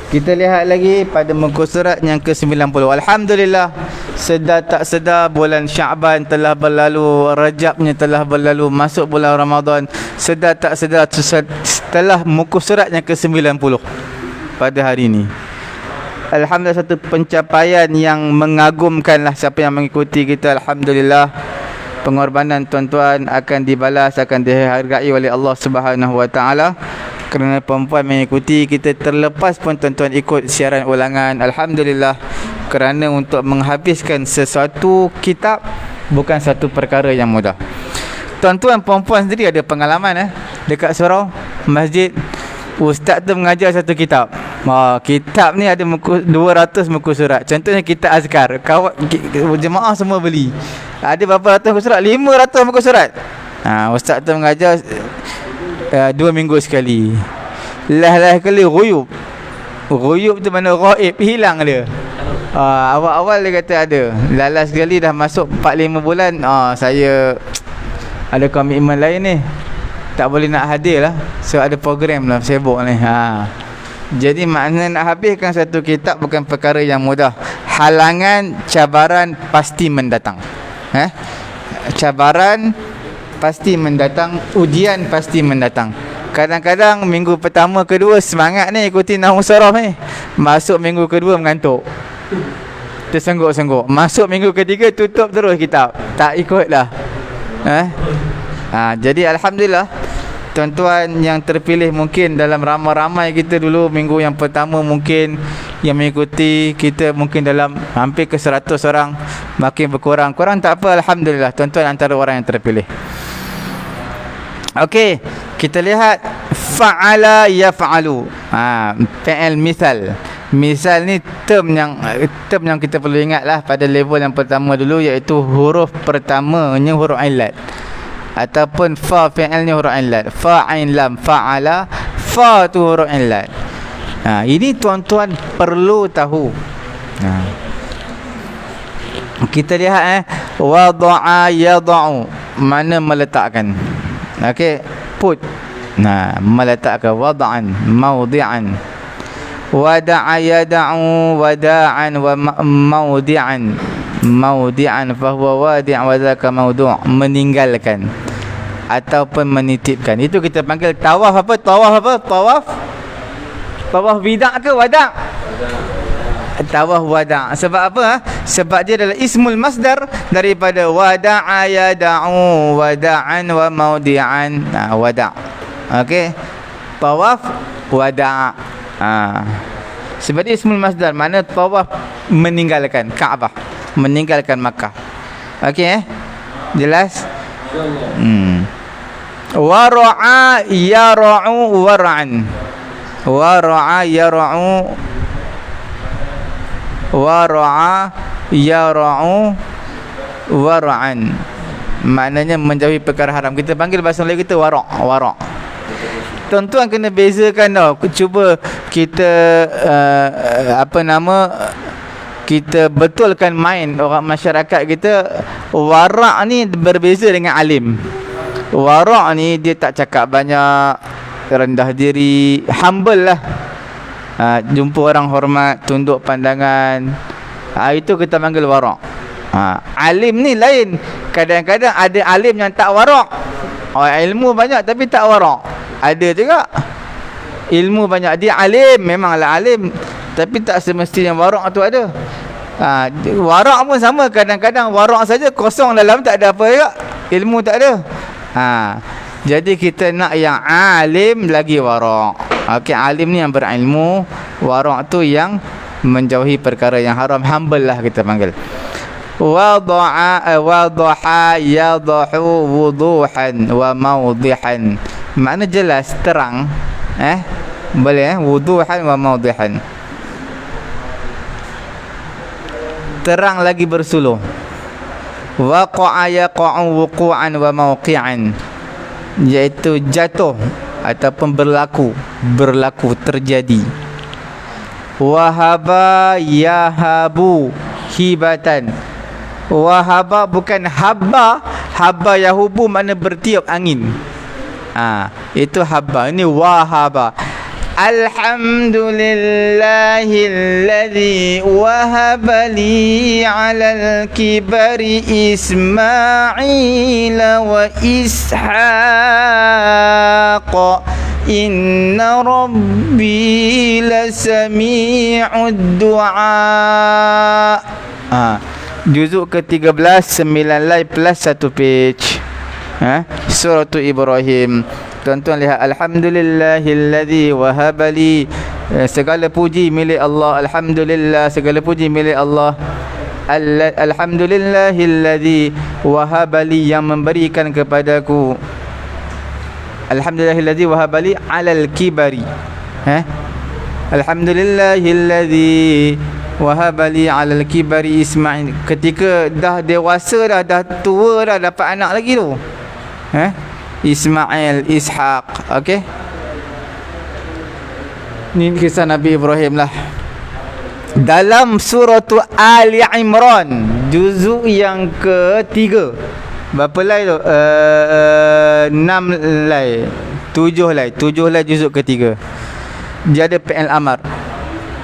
Kita lihat lagi pada muka surat yang ke-90. Alhamdulillah, sedar tak sedar bulan Syaban telah berlalu, Rajabnya telah berlalu, masuk bulan Ramadan. Sedar tak sedar setelah muka surat yang ke-90 pada hari ini. Alhamdulillah, satu pencapaian yang mengagumkanlah siapa yang mengikuti kita. Alhamdulillah, pengorbanan tuan-tuan akan dibalas, akan dihargai oleh Allah Subhanahu wa taala. Kerana perempuan mengikuti kita, terlepas pun tuan-tuan ikut siaran ulangan. Alhamdulillah, kerana untuk menghabiskan sesuatu kitab bukan satu perkara yang mudah. Tuan-tuan perempuan sendiri ada pengalaman dekat surau masjid, ustaz tu mengajar satu kitab. Kitab ni ada 200 muka surat. Contohnya kitab azkar, jemaah semua beli. Ada berapa ratus muka surat? 500 muka surat. Ustaz tu mengajar 2 minggu sekali. Lah kali ghuyub. Ghuyub tu mana ghaib, hilang dia. Awal-awal dia kata ada. Lalas sekali dah masuk 4-5 bulan, saya ada komitmen lain ni, tak boleh nak hadir lah. So ada program lah, sibuk ni. Jadi maknanya nak habiskan satu kitab bukan perkara yang mudah. Halangan, cabaran pasti mendatang. Cabaran pasti mendatang, ujian pasti mendatang. Kadang-kadang minggu pertama, kedua semangat ni ikuti nahwu saraf ni. Masuk minggu kedua mengantuk. Tersengguk-sengguk. Masuk minggu ketiga tutup terus kitab. Tak ikut dah. Jadi alhamdulillah, tuan-tuan yang terpilih mungkin dalam ramai-ramai kita dulu minggu yang pertama mungkin yang mengikuti kita mungkin dalam hampir ke 100 orang, makin berkurang. Kurang tak apa, alhamdulillah tuan-tuan antara orang yang terpilih. Okey, kita lihat fa'ala yaf'alu. Fi'il misal. Misal ni term yang kita perlu ingatlah pada level yang pertama dulu, iaitu huruf pertamanya huruf illat ataupun fa, fi'ilnya huruf illat. Fa ain lam fa'ala, fa tu huruf illat. Ini tuan-tuan perlu tahu. Kita lihat wada'a yada'u, mana meletakkan. Okey, put. Meletakkan wada'an, mawdi'an. Wada'a yada'u wada'an wa mawdi'an. Mawdi'an fahuwa wadi' wa dzaka mawdu', meninggalkan ataupun menitipkan. Itu kita panggil tawaf apa? Tawaf wida' ke wada'? Tawaf wada'. Sebab apa? Sebab dia adalah ismul masdar daripada wada'a yada'u wada'an wa mawdi'an. Wada'. Okey. Tawaf wada'. Sebab dia ismul masdar, mana tawaf meninggalkan Kaabah, meninggalkan Makkah. Okey jelas? Wara'a yara'u wara'an. Wara'a yara'u, wara'a yara'u wara'an, maknanya menjauhi perkara haram. Kita panggil bahasa Melayu kita wara'. Tuan-tuan kena bezakan tau. Cuba kita kita betulkan main orang masyarakat kita. Wara' ni berbeza dengan alim. Wara' ni dia tak cakap banyak, rendah diri, humble lah. Jumpa orang hormat, tunduk pandangan. Itu kita panggil wara'. Alim ni lain. Kadang-kadang ada alim yang tak wara'. Ilmu banyak tapi tak wara'. Ada juga. Ilmu banyak, dia alim, memanglah alim, tapi tak semestinya wara' tu ada. Wara' pun sama. Kadang-kadang wara' saja kosong dalam, tak ada apa juga, ilmu tak ada. Jadi kita nak yang alim lagi wara'. Okey, alim ni yang berilmu, wara' tu yang menjauhi perkara yang haram, humble lah kita panggil. Wada'a wadaha yadahu wuduhan wa mawdihan. Makna jelas, terang. Boleh wuduhan wa mawdihan. Terang lagi bersuluh. Waqa'a yaqa'u wuqu'an wa mawqi'an, iaitu jatuh ataupun berlaku terjadi. Wahaba yahabu hibatan. Wahaba bukan habba. Habba yahubu makna bertiup angin. Itu habba. Ini wahaba. Alhamdulillahilladzi wahaba li 'alal kibari Ismail wa Ishaq inna rabbi lasami'ud du'a. Juzuk ke-13, 9 line plus 1 page. Surah Ibrahim. Tuan-tuan lihat, alhamdulillahilladzi wahabali, segala puji milik Allah. Alhamdulillah, segala puji milik Allah. Alhamdulillahilladzi wahabali, yang memberikan kepadaku. Alhamdulillahilladzi wahabali alal kibari. Alhamdulillahilladzi wahabali alal kibari Ismail. Ketika dah dewasa dah tua dah, dapat anak lagi tu. Ismail, Ishaq. Okey. Ini kisah Nabi Ibrahim lah. Dalam surah Ali Imran, juzuk yang ke-3. Berapa lay tu? 6 lay. 7 lay. 7 lay juzuk ke-3. Dia ada fi'il amar.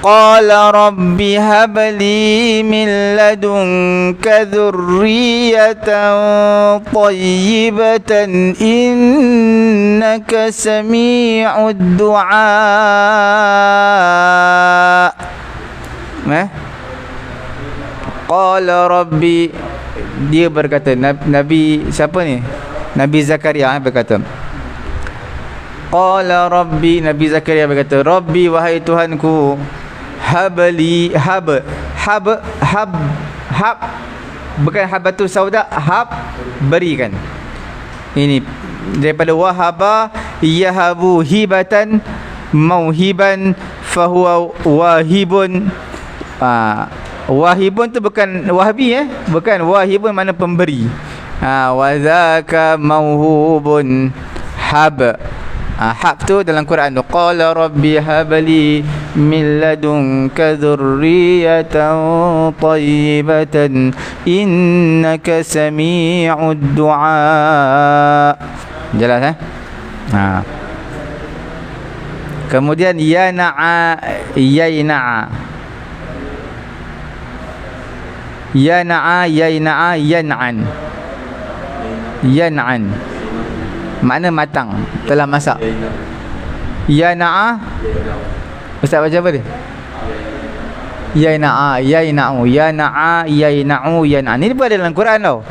Qala rabbi habli min ladunka dhurriyatan tayyibatan innaka sami'ud du'a. Qala rabbi, dia berkata, Nabi siapa ni? Nabi Zakaria berkata, qala rabbi, Nabi Zakaria berkata, rabbi wahai Tuhanku, habli, hab bukan habatus sauda, berikan. Ini daripada wahaba yahabu hibatan mauhiban fahuwa wahibun. Wahibun tu bukan wahabi, bukan wahibun mana pemberi. Wa zaka mauhubun hab. Hab tu dalam Quran tu, qala rabbi habli min ladunka dhurriyatan tayyibatan innaka sami'ud du'a. Jelas Kemudian yana'a yan'an makna matang, telah masak. Yana'a, Ustaz baca apa dia? Yana'a yan'an. Ini pun ada dalam Quran tau.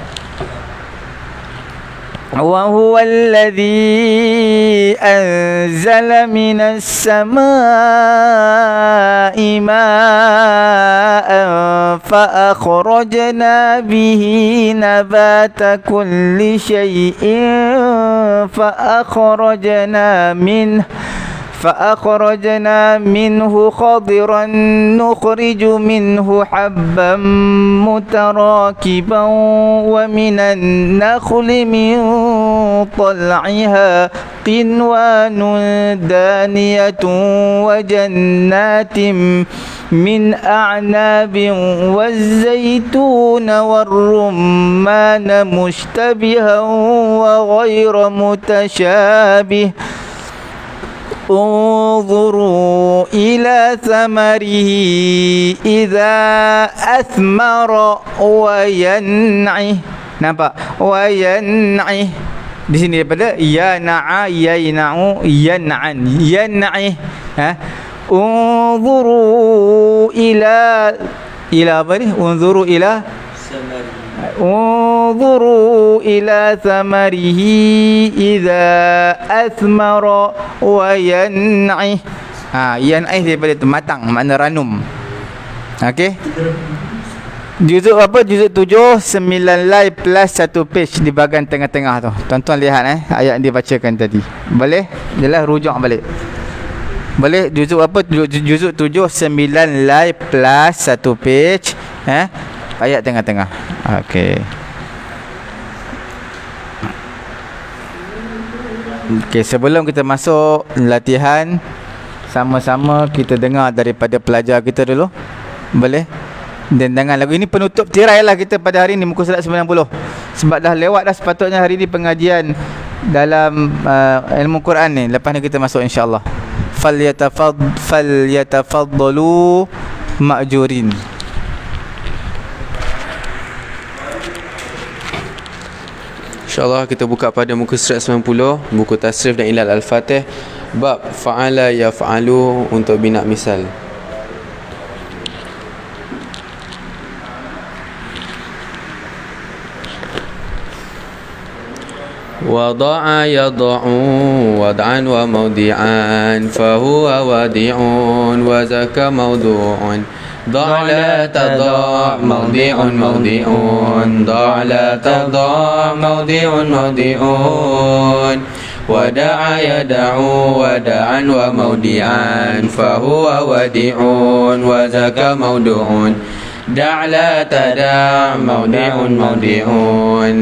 Wa huwa alladhi anzala minas samaa'i ma'an fa akhrajna bihi nabata kulli shay'in فأخرجنا منه خضرا نخرج منه حبا متراكبا ومن النخل من طلعها قنوان دانية وجنات من أعناب والزيتون والرمان مشتبها وغير متشابه انظروا إلى ثمره إذا أثمر وينعه. Nampak? Wayan'ih. Di sini daripada yana'a yaina'u yan'an yan'ih. Unzuru ila apa ni? Unzuru ila thamarihi idza athmara wa yan'ih. Yan'ih daripada tu matang, makna ranum. Okey. Juzuk apa? Juzuk 7, 9 line plus 1 page di bahagian tengah-tengah tu. Tuan-tuan lihat ayat yang dibacakan tadi. Boleh? Jelas rujuk balik. Boleh? Juzuk apa? Juzuk 7, 9 line plus 1 page. Ayat tengah-tengah. Okey. Okey, sebelum kita masuk latihan, sama-sama kita dengar daripada pelajar kita dulu. Boleh? Dan dengan lagu ini penutup tirai lah kita pada hari ini, muka surat 90. Sebab dah lewat dah sepatutnya hari ini pengajian dalam ilmu Quran ni. Lepas ni kita masuk insya-Allah. Falyatafaddalu ma'jurin. InsyaAllah kita buka pada muka surat 90, buku tasrif dan ilal al-fatih, bab fa'ala yaf'alu untuk bina misal. Wada'a yada'u wad'an wa mawdi'an fahuwa wadi'un wa zaka mawdu'un. ضع لا تضع موضع موضع ضع لا تضع موضع موضع ودع يدع ودعا وموضعا فهو وديع وذاك موضع. دع لا تدع موضع موضع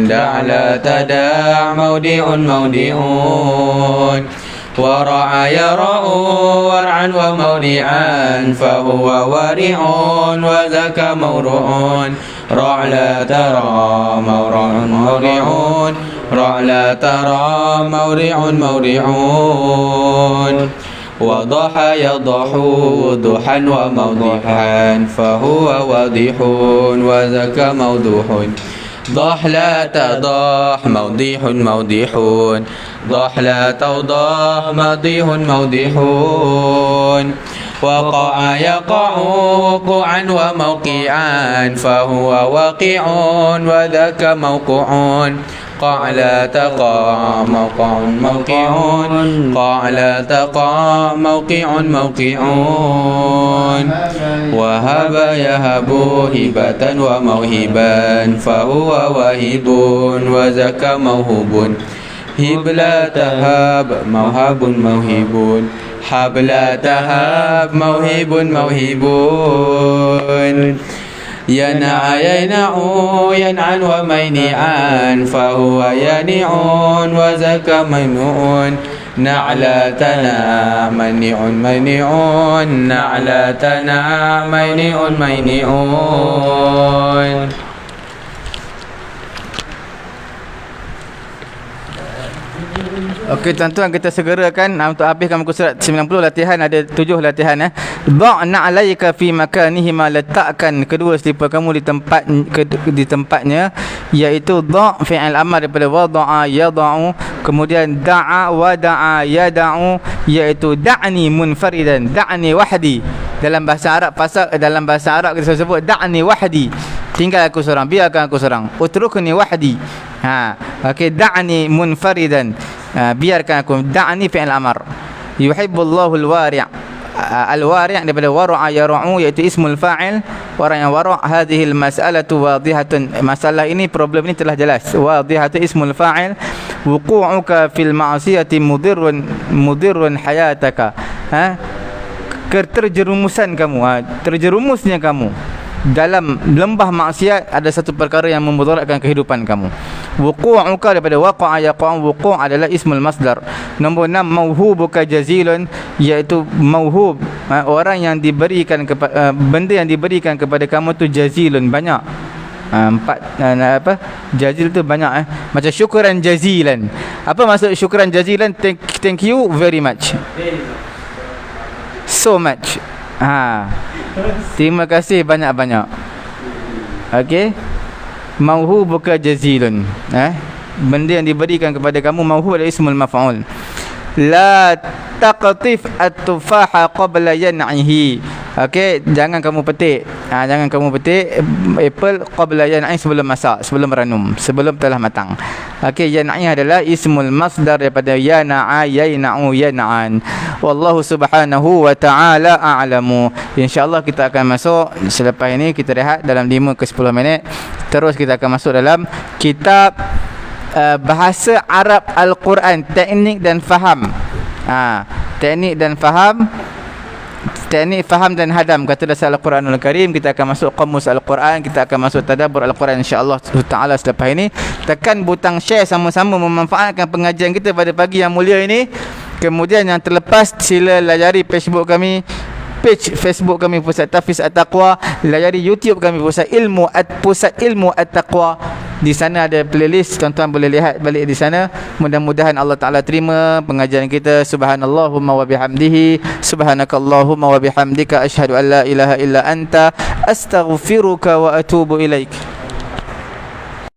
دع لا تدع موضع موضع ورع يرع ورعا ومورعا فهو ورع وذاك مورع. رع لا ترى مورع مورع رع لا ترى مورع مورع وضح يضح وضحا وموضحا فهو واضح وذاك موضوح ضح لا تضح موضح موضح ضح لا توضح موضح موضح وقع يقع وقوعا وموقعا فهو واقع وذاك موقع قع لا تقع موقع موقع قع لا تقع موقع موقع وهب يهب هبة وموهبا فهو واهب وذاك موهوب هب لا تهاب موهب موهب هب لا تهاب موهب موهب ينع ينع ينعا ومينعا فهو ينع وذاك منوع نعلا تنع منع منع نعلا تنع منع منع. Okey tuan-tuan, kita segerakan untuk habiskan muka surat 90. Latihan ada 7 latihan Dha'na 'alaika fi makanihima, letakkan kedua selipar kamu di tempatnya, iaitu dha' fi'il amr daripada wada'a yada'u, kemudian da'a wada'a yada'u, iaitu da'ni munfaridan, da'ni wahdi. Dalam bahasa Arab kita sebut da'ni wahdi, tinggal aku seorang, biarkan aku seorang. Utrukni wahdi. Okey, da'ni munfaridan, biarkan aku. Da'ni fi'il amr. Yuhibbullahu al-wari'. Al-wari' daripada wara'a yara'u, iaitu ismul fa'il, orang yang wara'. Hadhihi al-mas'alatu wadihatun, masalah ini, problem ini telah jelas. Wadihatu ismul fa'il. Wuqu'uka fil ma'siyati mudirrun hayataka. Terjerumusan kamu, terjerumusnya kamu dalam lembah maksiat ada satu perkara yang memudaratkan kehidupan kamu. Wuqu'uka daripada waqa'a yaqa'u, wuqu' adalah ismul masdar. Nombor 6, mauhubuka jazilun, iaitu mauhub, orang yang diberikan benda yang diberikan kepada kamu tu jazilun, banyak. Jazil tu banyak. Macam syukran jazilan. Apa maksud syukran jazilan? Thank you very much, so much. Terima kasih banyak-banyak. Okey, mauhubuka jazilun, benda yang diberikan kepada kamu. Mauhub adalah ismul maf'ul. La taqtif at-tufaha qabla yan'ihi. Okey, jangan kamu petik apple qabla yan'i, sebelum masak, sebelum ranum, sebelum telah matang. Okey, yan'i adalah ismul masdar daripada yana'a yaina'u yan'an. Wallahu subhanahu wa ta'ala a'lamu. InsyaAllah kita akan masuk selepas ini, kita rehat dalam 5 ke 10 minit. Terus kita akan masuk dalam kitab bahasa Arab Al-Quran, teknik dan faham. Teknik dan faham, teknik faham dan hadam, kata dasar Al-Quranul Karim. Kita akan masuk Qamus Al-Quran, kita akan masuk Tadabbur Al-Quran, insya-Allah taala selepas ini. Tekan butang share sama-sama memanfaatkan pengajian kita pada pagi yang mulia ini. Kemudian yang terlepas, sila layari page Facebook kami Pusat Tahfiz At-Taqwa, layari YouTube kami Pusat Ilmu At-Taqwa. Di sana ada playlist, tuan-tuan boleh lihat balik di sana. Mudah-mudahan Allah Ta'ala terima pengajian kita. Subhanallahumma wa bihamdihi, subhanakallahumma wa bihamdika, asyhadu an la ilaha illa anta, astaghfiruka wa atubu ilaik.